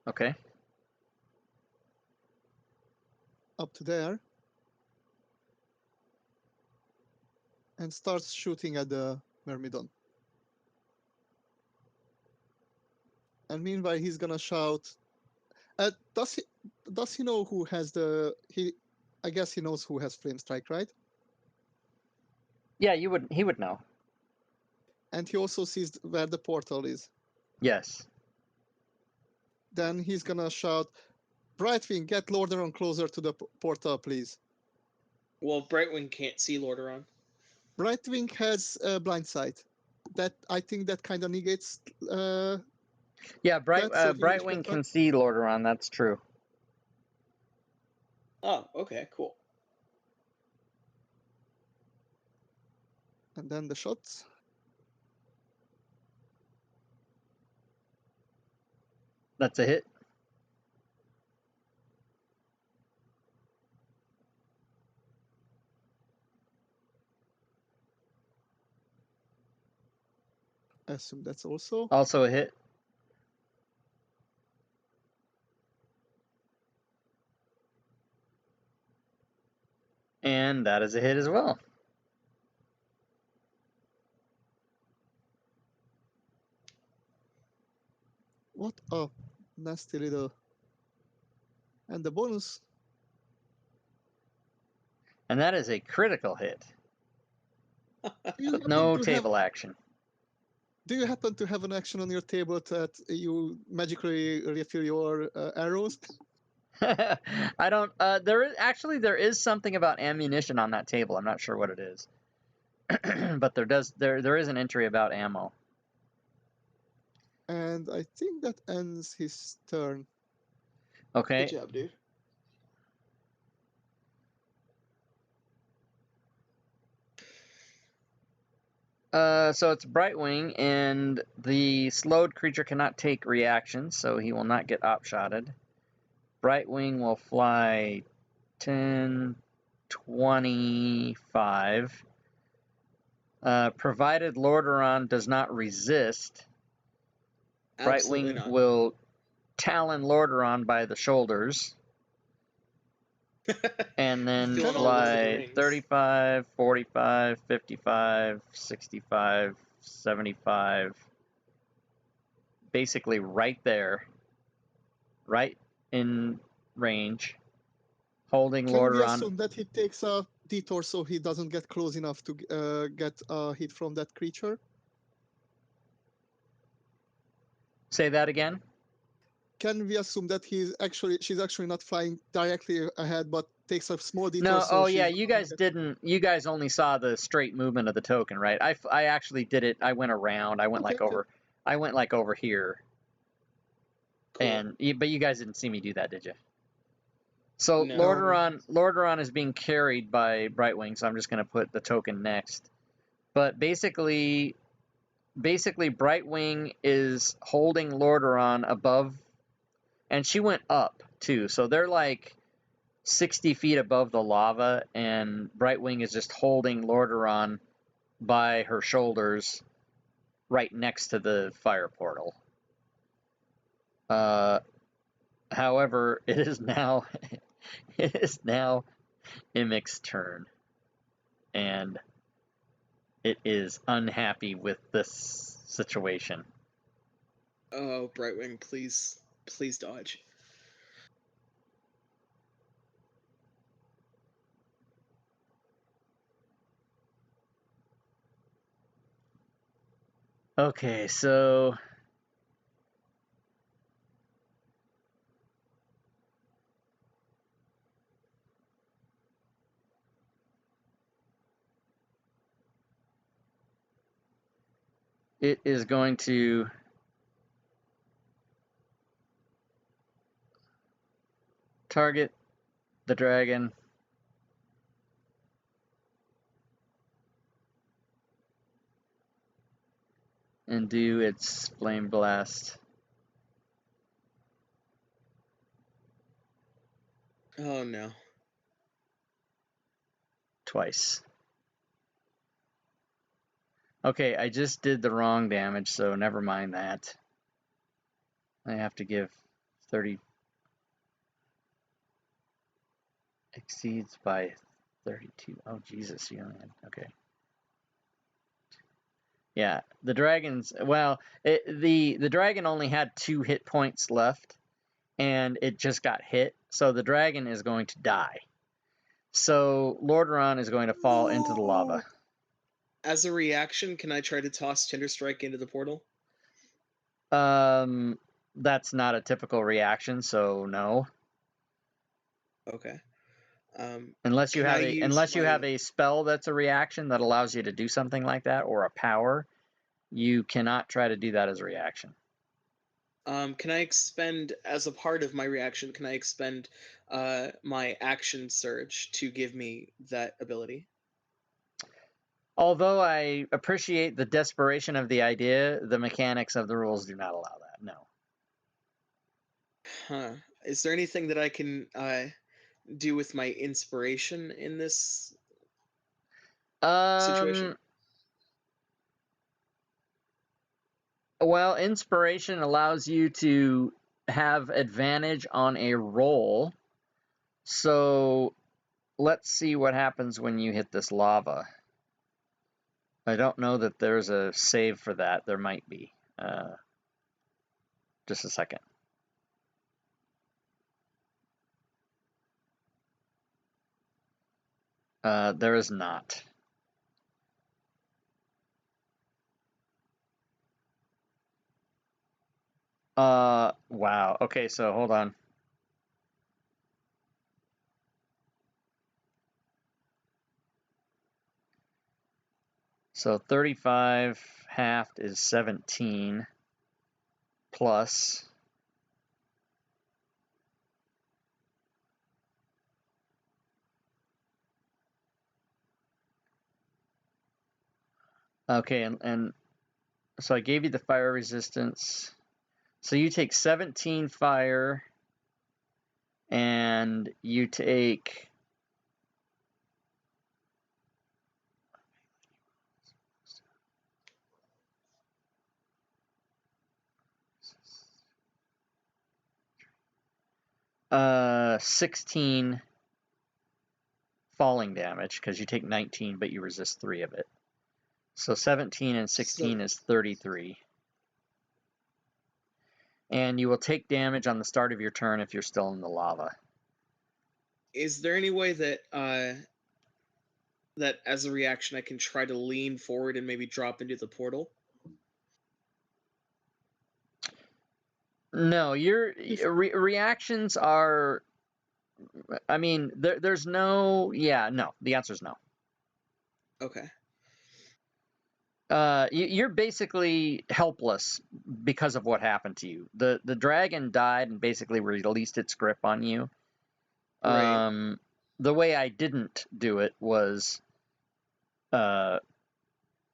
Okay. Up to there. And starts shooting at the Myrmidon. And meanwhile, he's gonna shout. Does he know who has the I guess he knows who has flame strike, right? Yeah, he would know. And he also sees where the portal is. Yes. Then he's gonna shout, Brightwing, get Lordaeron closer to the portal, please. Well, Brightwing can't see Lordaeron. Brightwing has blind sight. That I think that kind of negates. Yeah, so Brightwing can see Lordaeron. That's true. Oh, okay, cool. And then the shots. That's a hit. I assume that's also. Also a hit. And that is a hit as well. What a nasty little. And the bonus. And that is a critical hit. With no table action. Do you happen to have an action on your table that you magically refill your arrows? I don't. There is something about ammunition on that table. I'm not sure what it is, but there is an entry about ammo. And I think that ends his turn. Okay. Good job, dude. So it's Brightwing, and the slowed creature cannot take reactions, so he will not get opshotted. Brightwing will fly 10, 25. Provided Lordaeron does not resist, Absolutely Brightwing not. will Talon Lordaeron by the shoulders. And then Doing all Lord of the fly Rings. 35, 45, 55, 65, 75. Basically right there. Right in range. Holding Can we Lordaeron. assume that he takes a detour so he doesn't get close enough to get a hit from that creature? Say that again? Can we assume that she's actually not flying directly ahead, but takes a small detour? No, So yeah, you guys didn't. You guys only saw the straight movement of the token, right? I actually did it. I went around. I went over. I went like over here. Cool. But you guys didn't see me do that, did you? So No. Lordaeron is being carried by Brightwing, so I'm just going to put the token next. But basically Brightwing is holding Lordaeron above, and she went up too. So they're like 60 feet above the lava, and Brightwing is just holding Lordaeron by her shoulders right next to the fire portal. However, it is now Imix's turn, and it is unhappy with this situation. Oh, Brightwing, please dodge. Okay, so it is going to target the dragon and do its flame blast. Oh no. Twice. Okay, I just did the wrong damage, so never mind that. I have to give 30. Exceeds by 32. Oh, Jesus, you only had, okay. Yeah, the dragons, well, the dragon only had 2 hit points left, and it just got hit, so the dragon is going to die. So Lordaeron is going to fall into the lava. As a reaction, can I try to toss Tinder Strike into the portal? That's not a typical reaction, so no. Okay. Unless you Can have I a use unless you my- have a spell that's a reaction that allows you to do something like that, or a power, you cannot try to do that as a reaction. Can I expend, as a part of my reaction, can I expend my action surge to give me that ability? Although I appreciate the desperation of the idea, the mechanics of the rules do not allow that. No. Huh. Is there anything that I can do with my inspiration in this situation? Well, inspiration allows you to have advantage on a roll. So let's see what happens when you hit this lava. I don't know that there's a save for that. There might be. Just a second. There is not. Wow. Okay, so hold on. So 35 halved is 17 plus. Okay, and so I gave you the fire resistance. So you take 17 fire, and you take... Uh, 16 falling damage, because you take 19, but you resist 3 of it. So 17 and 16 is 33. And you will take damage on the start of your turn if you're still in the lava. Is there any way that that as a reaction I can try to lean forward and maybe drop into the portal? No, your reactions are... I mean, there's no... Yeah, no. The answer is no. Okay. You're basically helpless because of what happened to you. The dragon died and basically released its grip on you. Right. The way I didn't do it was that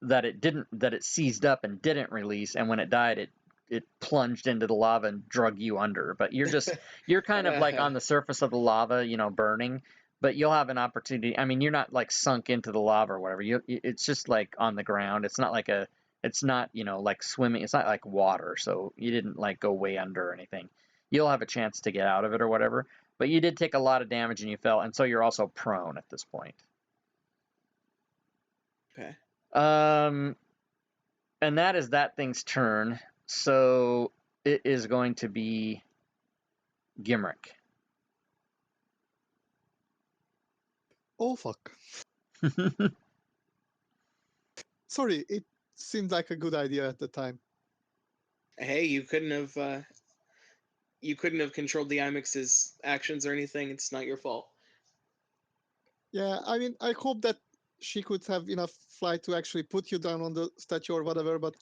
it seized up and didn't release, and when it died, it plunged into the lava and drug you under. But you're kind of like on the surface of the lava, burning. But you'll have an opportunity. I mean, you're not like sunk into the lava or whatever. It's just like on the ground. It's not like it's not like swimming. It's not like water. So you didn't like go way under or anything. You'll have a chance to get out of it or whatever. But you did take a lot of damage and you fell, and so you're also prone at this point. Okay. And that is that thing's turn. So it is going to be Gimrick. Oh fuck. Sorry, seemed like a good idea at the time. Hey, you couldn't have controlled the Imix's actions or anything. It's not your fault. Yeah, I mean, I hope that she could have enough flight to actually put you down on the statue or whatever, but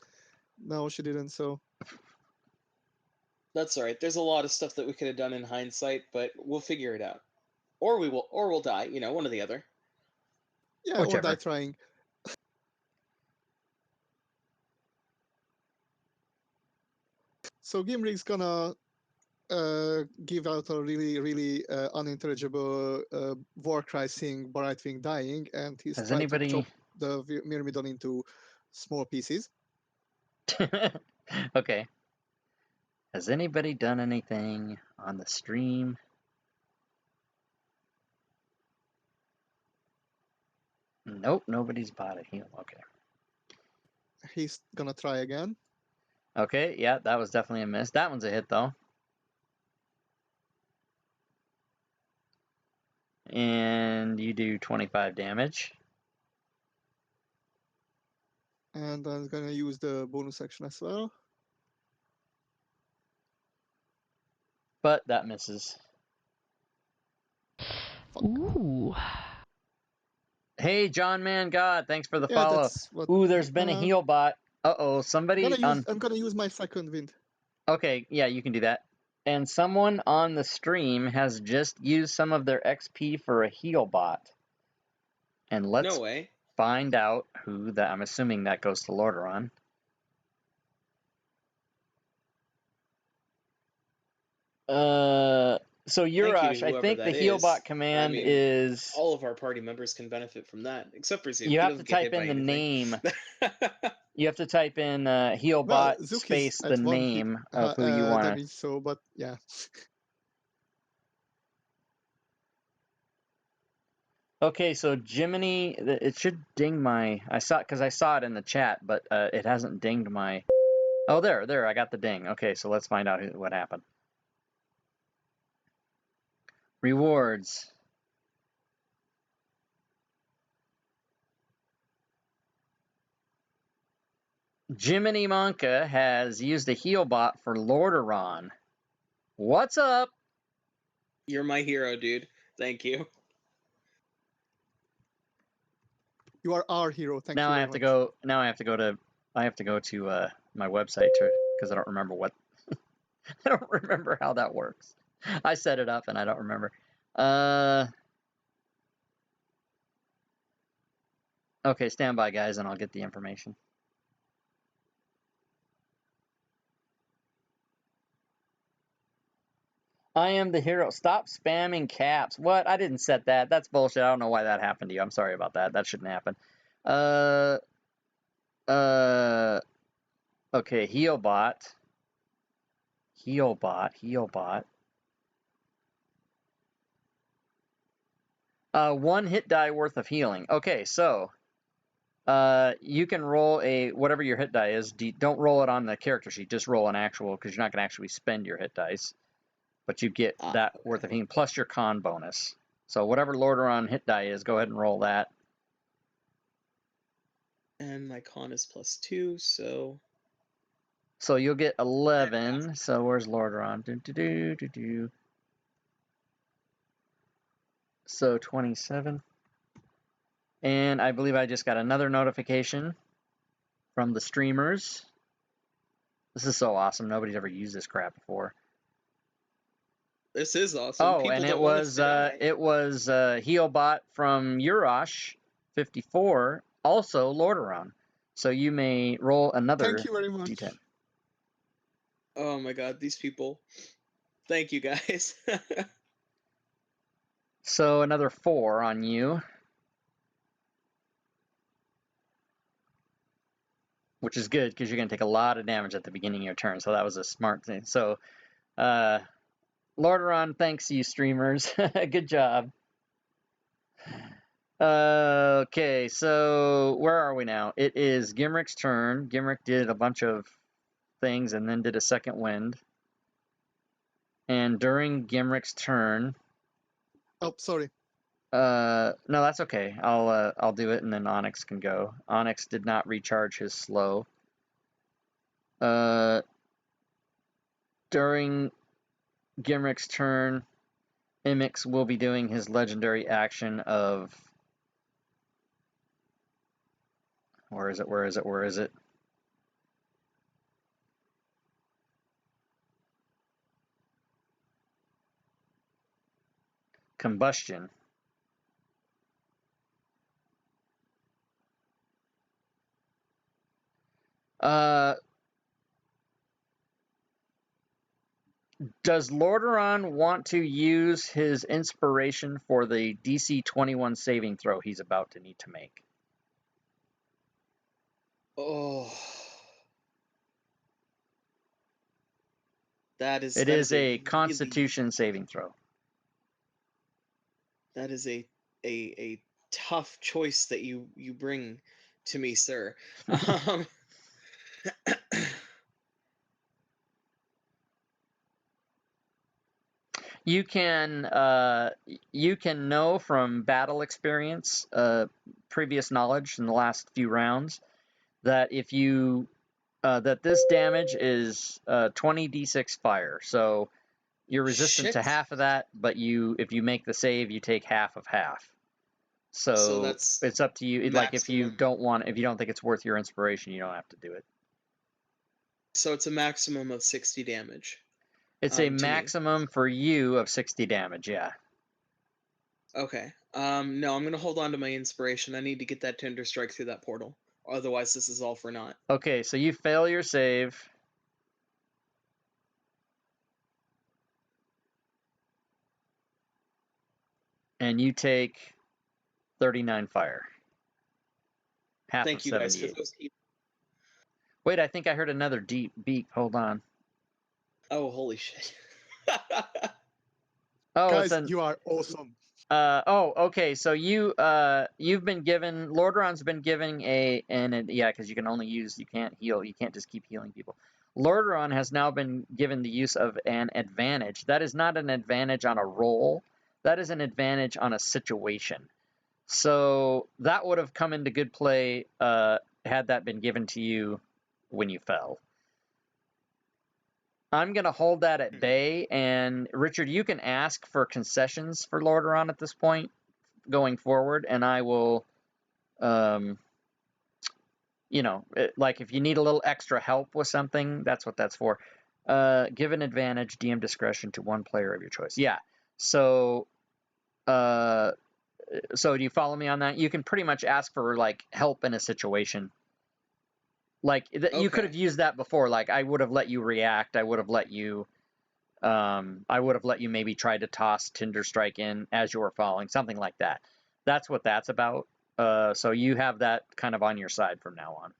no, she didn't. So That's all right. There's a lot of stuff that we could have done in hindsight, but we'll figure it out. Or we'll die. You know, one or the other. yeah, or Whichever. die trying. So Gimrick's gonna give out a really unintelligible war cry saying Brightwing dying, and he's Has trying anybody- to chop the Myrmidon into small pieces. Okay. Has anybody done anything on the stream? Nope, nobody's bought a heal. Okay. He's gonna try again. Okay, yeah, that was definitely a miss. That one's a hit, though. And you do 25 damage. And I'm gonna use the bonus action as well. But that misses. Ooh. Hey, John Man God, thanks for the Yeah, follow. that's what. Ooh, there's been a heal bot. Uh-oh, somebody on... I'm gonna use my second wind. Okay, yeah, you can do that. And someone on the stream has just used some of their XP for a heal bot. And let's No way. find out who that... I'm assuming that goes to Lordaeron. So Urash, I whoever think the that heal is. bot command I mean, is... all of our party members can benefit from that, except for Zook. You He have to doesn't get type hit by in the anything. name. You have to type in heal Well, bot Zook space is the at 1 hit name of who you want to... damage, so, but yeah. Okay, so Jiminy, it should ding my... I saw it in the chat, but it hasn't dinged my... Oh, there, I got the ding. Okay, so let's find out what happened. Rewards. Jiminy Monka has used a heal bot for Lordaeron. What's up? You're my hero, dude. Thank you. You are our hero. Thank Now you I very have much. to go. Now I have to go to my website because I don't remember what. I don't remember how that works. I set it up and I don't remember. Okay, stand by, guys, and I'll get the information. I am the hero. Stop spamming caps. What? I didn't set that. That's bullshit. I don't know why that happened to you. I'm sorry about that. That shouldn't happen. Okay, heal bot. Heal bot. Heal bot. 1 hit die worth of healing. Okay, so you can roll whatever your hit die is. Don't roll it on the character sheet. Just roll an actual, because you're not going to actually spend your hit dice. But you get that worth of healing plus your con bonus. So whatever Lordaeron hit die is, go ahead and roll that. And my con is +2, so... So you'll get 11. So where's Lordaeron? So 27. And I believe I just got another notification from the streamers. This is so awesome. Nobody's ever used this crap before. This is awesome. Oh, People and don't want us to die. it was Healbot from Urash 54, also Lordaeron. So you may roll another Thank you very much. D10. Oh my god, these people. Thank you, guys. So another 4 on you. Which is good, because you're going to take a lot of damage at the beginning of your turn. So that was a smart thing. So, Lordaeron, thanks you streamers. Good job. Okay, so where are we now? It is Gimrick's turn. Gimrick did a bunch of things and then did a second wind. And during Gimrick's turn... Oh, sorry. No, that's okay. I'll do it, and then Onyx can go. Onyx did not recharge his slow. During Gimrick's turn, Imix will be doing his legendary action of... Where is it? Combustion. Does Lordaeron want to use his inspiration for the DC 21 saving throw he's about to need to make? Oh, It is a Constitution saving throw. That is a tough choice that you bring to me, sir. You can know from battle experience, previous knowledge in the last few rounds, that if you that this damage is 20d6 fire. So you're resistant to half of that, but if you make the save, you take half of half. So that's it's up to you. Like if you don't think it's worth your inspiration, you don't have to do it. So it's a maximum of 60 damage. It's a maximum for you of 60 damage, yeah. Okay. No, I'm gonna hold on to my inspiration. I need to get that Tender Strike through that portal. Otherwise, this is all for naught. Okay, so you fail your save. And you take 39 fire. Half Thank of you 78. guys. Wait, I think I heard another deep beep. Hold on. Oh, holy shit. Oh, guys, you are awesome. Okay. So you've been given, Lordaeron's been given because you can't heal. You can't just keep healing people. Lordaeron has now been given the use of an advantage. That is not an advantage on a roll. That is an advantage on a situation. So that would have come into good play had that been given to you when you fell. I'm going to hold that at bay, and Richard, you can ask for concessions for Lordaeron at this point going forward, and I will, like if you need a little extra help with something, that's what that's for. Give an advantage, DM discretion to one player of your choice. Yeah, so do you follow me on that? You can pretty much ask for, like, help in a situation. Like, you could have used that before. Like, I would have let you react. I would have let you maybe try to toss Tinder Strike in as you were falling, something like that. That's what that's about. So you have that kind of on your side from now on.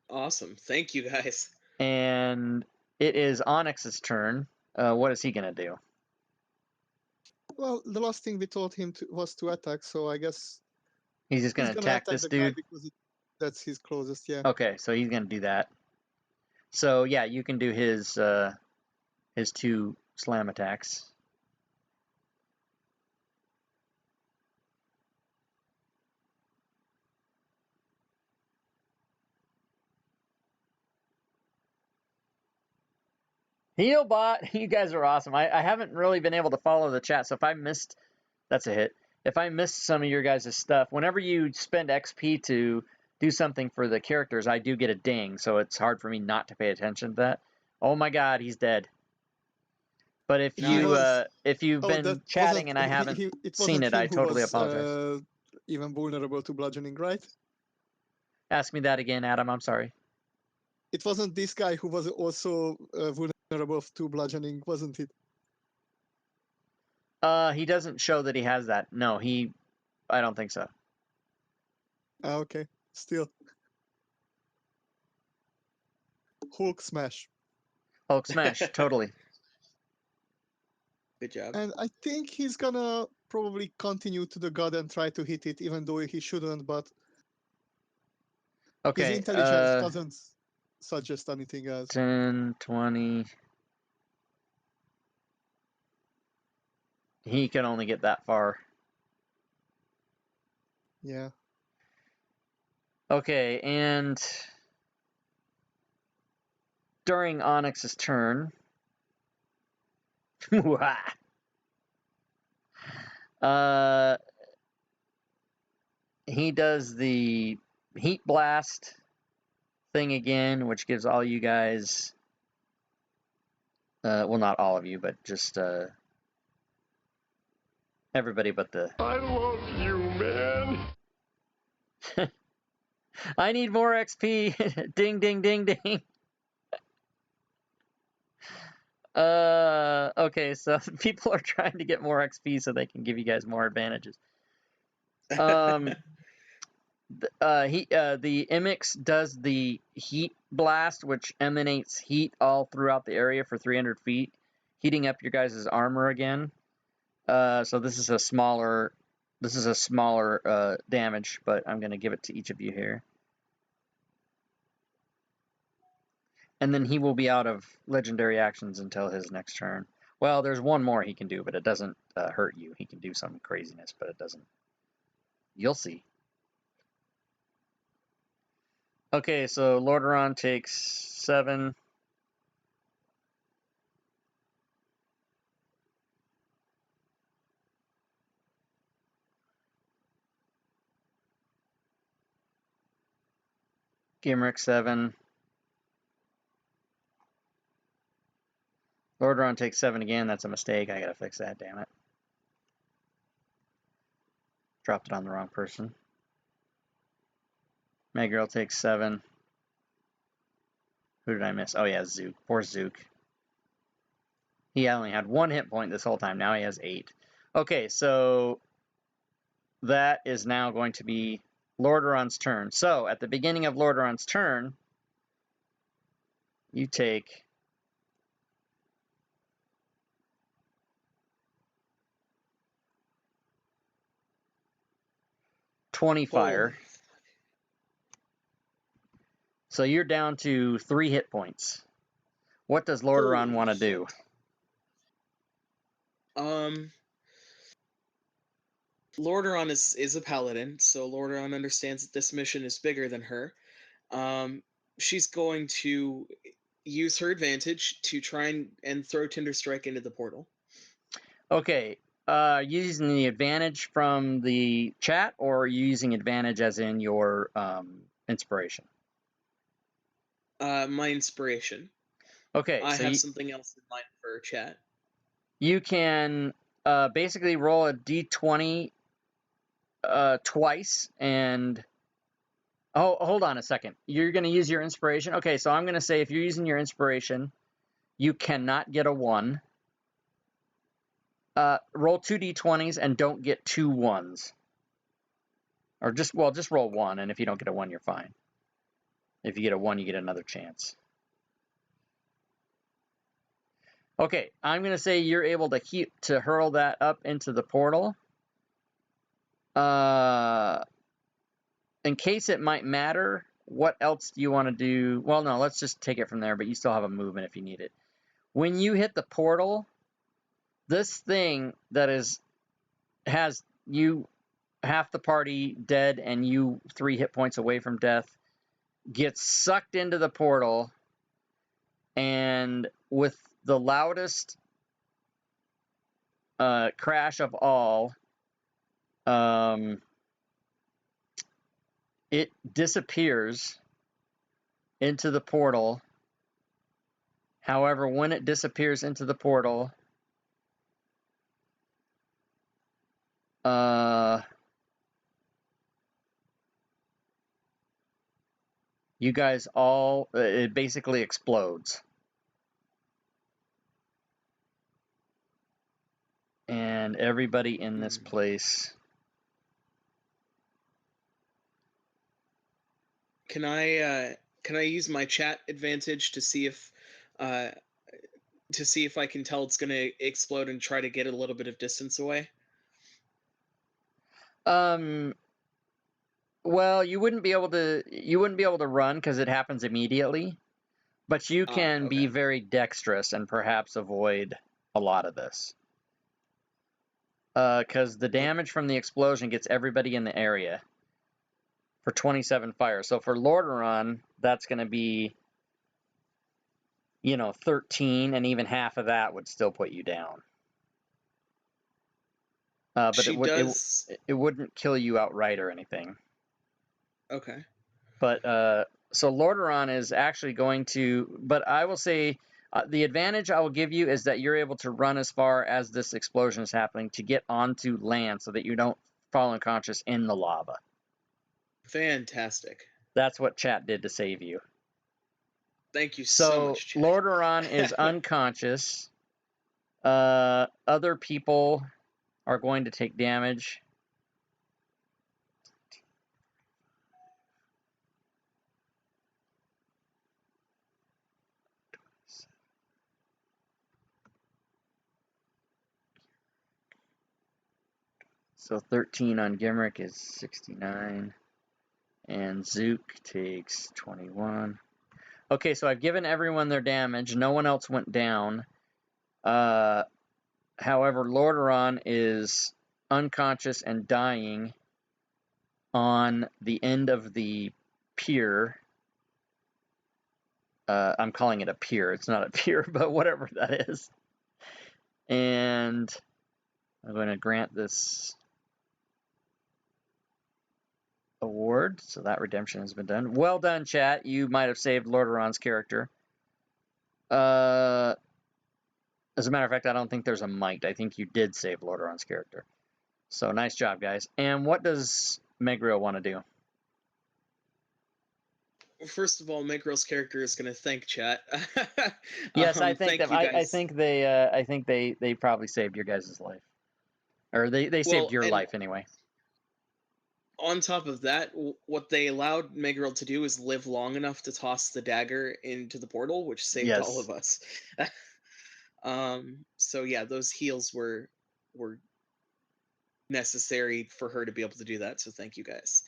Awesome. Thank you, guys. And it is Onyx's turn. What is he going to do? Well, the last thing we told him was to attack, so I guess he's just going to attack this dude because that's his closest, yeah. Okay, so he's going to do that. So yeah, you can do his 2 slam attacks. Healbot, you guys are awesome. I haven't really been able to follow the chat, so if I missed, that's a hit. If I missed some of your guys' stuff, whenever you spend XP to do something for the characters, I do get a ding, so it's hard for me not to pay attention to that. Oh my god, he's dead. But if you've been chatting and I haven't seen it, I totally apologize. Even vulnerable to bludgeoning, right? Ask me that again, Adam. I'm sorry. It wasn't this guy who was also vulnerable to bludgeoning, wasn't it? He doesn't show that he has that. No, I don't think so. Okay, still. Hulk smash. Hulk smash, totally. Good job. And I think he's gonna probably continue to the god and try to hit it, even though he shouldn't, but his intelligence doesn't suggest anything else. 10, 20... He can only get that far. Yeah. Okay, and during Onyx's turn, he does the heat blast thing again, which gives all you guys, well, not all of you, but just everybody but the... I love you, man. I need more XP. Ding, ding, ding, ding. Okay, so people are trying to get more XP so they can give you guys more advantages. The Imix does the heat blast, which emanates heat all throughout the area for 300 feet, heating up your guys' armor again. So this is a smaller damage, but I'm going to give it to each of you here. And then he will be out of legendary actions until his next turn. Well, there's one more he can do, but it doesn't hurt you. He can do some craziness, but it doesn't. You'll see. Okay, so Lordaeron takes 7. Gimrick 7. Lordaeron takes 7 again. That's a mistake. I gotta fix that, damn it. Dropped it on the wrong person. Megrel takes 7. Who did I miss? Oh yeah, Zook. Poor Zook. He only had 1 hit point this whole time. Now he has 8. Okay, so that is now going to be Lordaeron's turn. So at the beginning of Lordaeron's turn, you take 20 fire. Oh. So you're down to 3 hit points. What does Lordaeron want to do? Lordaeron is a paladin, so Lordaeron understands that this mission is bigger than her. She's going to use her advantage to try and throw Tinder Strike into the portal. Okay, using the advantage from the chat, or using advantage as in your inspiration? My inspiration. Okay, I so have something else in mind for chat. You can basically roll a d20 twice, and hold on a second. You're going to use your inspiration. Okay, so I'm going to say if you're using your inspiration, you cannot get a 1. Roll 2 d20s and don't get 2 1s. Or just roll 1, and if you don't get a 1, you're fine. If you get a 1, you get another chance. Okay, I'm going to say you're able to hurl that up into the portal. In case it might matter, what else do you want to do? Well, no, let's just take it from there, but you still have a movement if you need it. When you hit the portal, this thing that has you half the party dead and you 3 hit points away from death gets sucked into the portal, and with the loudest crash of all, it disappears into the portal. However, when it disappears into the portal, you guys all, it basically explodes. And everybody in this place. Can I use my chat advantage to see if I can tell it's going to explode and try to get a little bit of distance away? Well, you wouldn't be able to run because it happens immediately, but you can be very dexterous and perhaps avoid a lot of this. because the damage from the explosion gets everybody in the area for 27 fire. So for Lordaeron, that's going to be, 13, and even half of that would still put you down. But it wouldn't kill you outright or anything. Okay. But so Lordaeron is actually going to, but I will say the advantage I will give you is that you're able to run as far as this explosion is happening to get onto land so that you don't fall unconscious in the lava. Fantastic. That's what chat did to save you. Thank you so much, chat. Lordaeron is unconscious. Other people are going to take damage. So 13 on Gimrick is 69. And Zook takes 21. Okay, so I've given everyone their damage. No one else went down. However, Lordaeron is unconscious and dying on the end of the pier. I'm calling it a pier. It's not a pier, but whatever that is. And I'm going to grant this award. So that redemption has been done. Well done, chat. You might have saved Lordaeron's character. As a matter of fact, I don't think there's a might. I think you did save Lordaeron's character. So nice job, guys. And what does Megriel want to do? First of all, Megriel's character is going to thank chat. Yes, I think thank that. you guys. I think they probably saved your guys' life, or they saved your life anyway. On top of that, what they allowed Megriel to do is live long enough to toss the dagger into the portal, which saved all of us. So yeah, those heals were necessary for her to be able to do that. So thank you guys.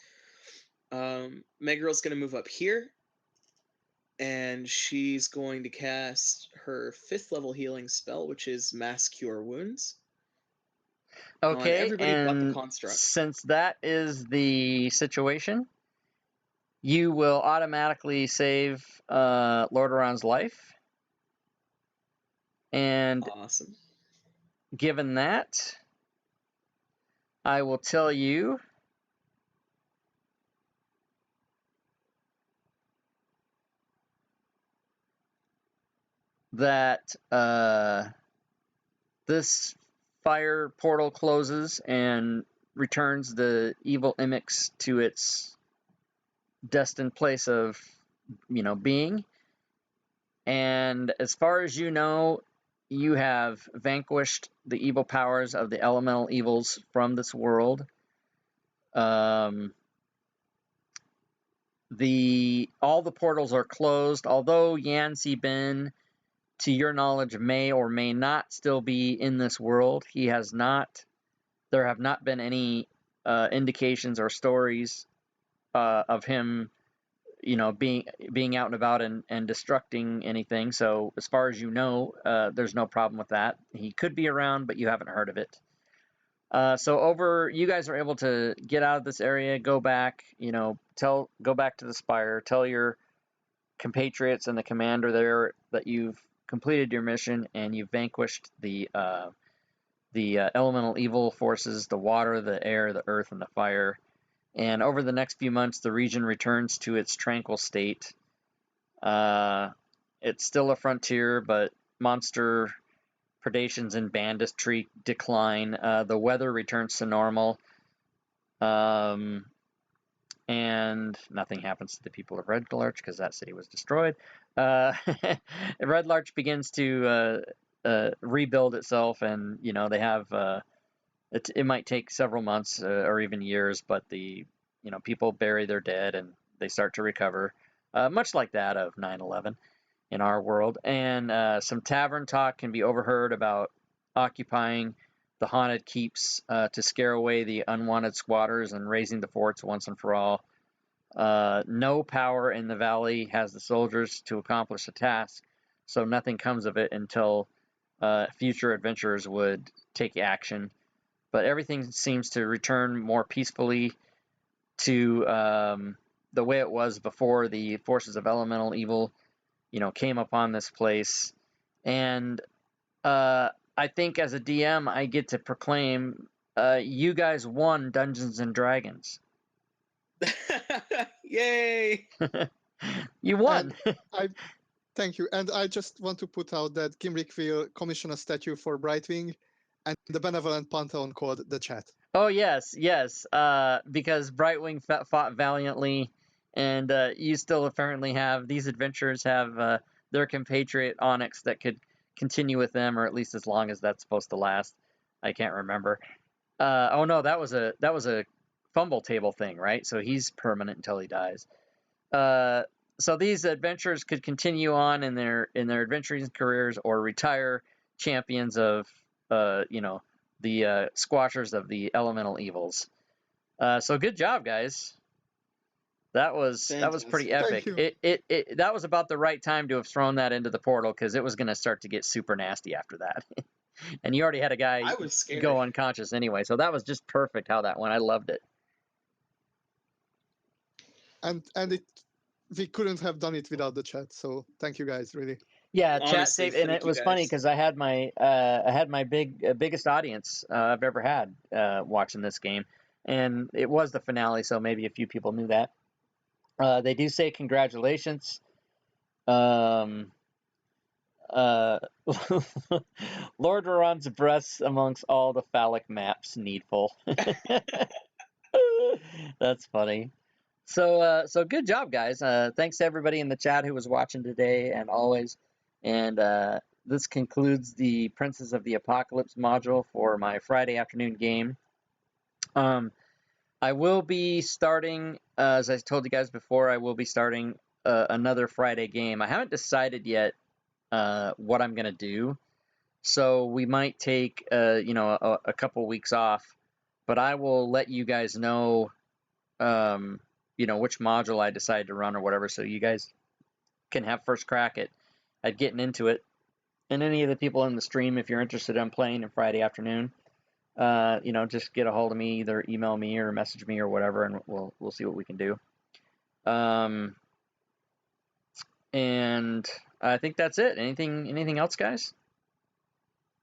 Megriel's going to move up here, and she's going to cast her 5th level healing spell, which is Mass Cure Wounds. Okay, on everybody and but the construct. Since that is the situation, you will automatically save Lordaeron's life. And awesome. Given that, I will tell you that this fire portal closes and returns the evil Imix to its destined place of, being. And as far as you know, you have vanquished the evil powers of the elemental evils from this world. All the portals are closed, although Yancy Ben, to your knowledge, may or may not still be in this world. He has not. There have not been any indications or stories of him, being out and about and destructing anything. So as far as you know, there's no problem with that. He could be around, but you haven't heard of it. So you guys are able to get out of this area, go back, go back to the Spire, tell your compatriots and the commander there that you've completed your mission and you've vanquished the elemental evil forces, the water, the air, the earth, and the fire. And over the next few months, the region returns to its tranquil state. It's still a frontier, but monster predations and banditry decline. The weather returns to normal. And nothing happens to the people of Red Larch because that city was destroyed. Red Larch begins to rebuild itself, and they have it might take several months or even years, but the people bury their dead and they start to recover, much like that of 9/11 in our world. And some tavern talk can be overheard about occupying the haunted keeps to scare away the unwanted squatters and raising the forts once and for all. No power in the valley has the soldiers to accomplish the task, so nothing comes of it until future adventurers would take action. but everything seems to return more peacefully to the way it was before the forces of elemental evil, came upon this place. And I think as a DM, I get to proclaim you guys won Dungeons and Dragons. Yay! You won. Thank you. And I just want to put out that Gimrick will commission a statue for Brightwing, and the Benevolent Pantheon called the chat. Oh, yes. Because Brightwing fought valiantly, and you still apparently have, these adventurers have their compatriot Onyx that could continue with them, or at least as long as that's supposed to last. I can't remember. Oh no, that was a fumble table thing, right? So he's permanent until he dies. So these adventurers could continue on in their adventuring careers or retire champions of the squashers of the elemental evils. So good job, guys. That was pretty epic. That was about the right time to have thrown that into the portal, because it was going to start to get super nasty after that. And you already had a guy go unconscious anyway, so that was just perfect how that went. I loved it. And we couldn't have done it without the chat, so thank you guys, really. Yeah, chat saved, and it was funny because I had my biggest audience I've ever had watching this game, and it was the finale, so maybe a few people knew that. They do say congratulations. Lord Roran's breasts amongst all the phallic maps needful. That's funny. So good job, guys. Thanks to everybody in the chat who was watching today, and always. And this concludes the Princes of the Apocalypse module for my Friday afternoon game. I will be starting, as I told you guys before, I will be starting another Friday game. I haven't decided yet what I'm going to do, so we might take a couple weeks off, but I will let you guys know which module I decide to run or whatever, so you guys can have first crack at getting into it. And any of the people in the stream, if you're interested in playing on Friday afternoon, just get a hold of me, either email me or message me or whatever, and we'll see what we can do. And I think that's it. Anything else, guys?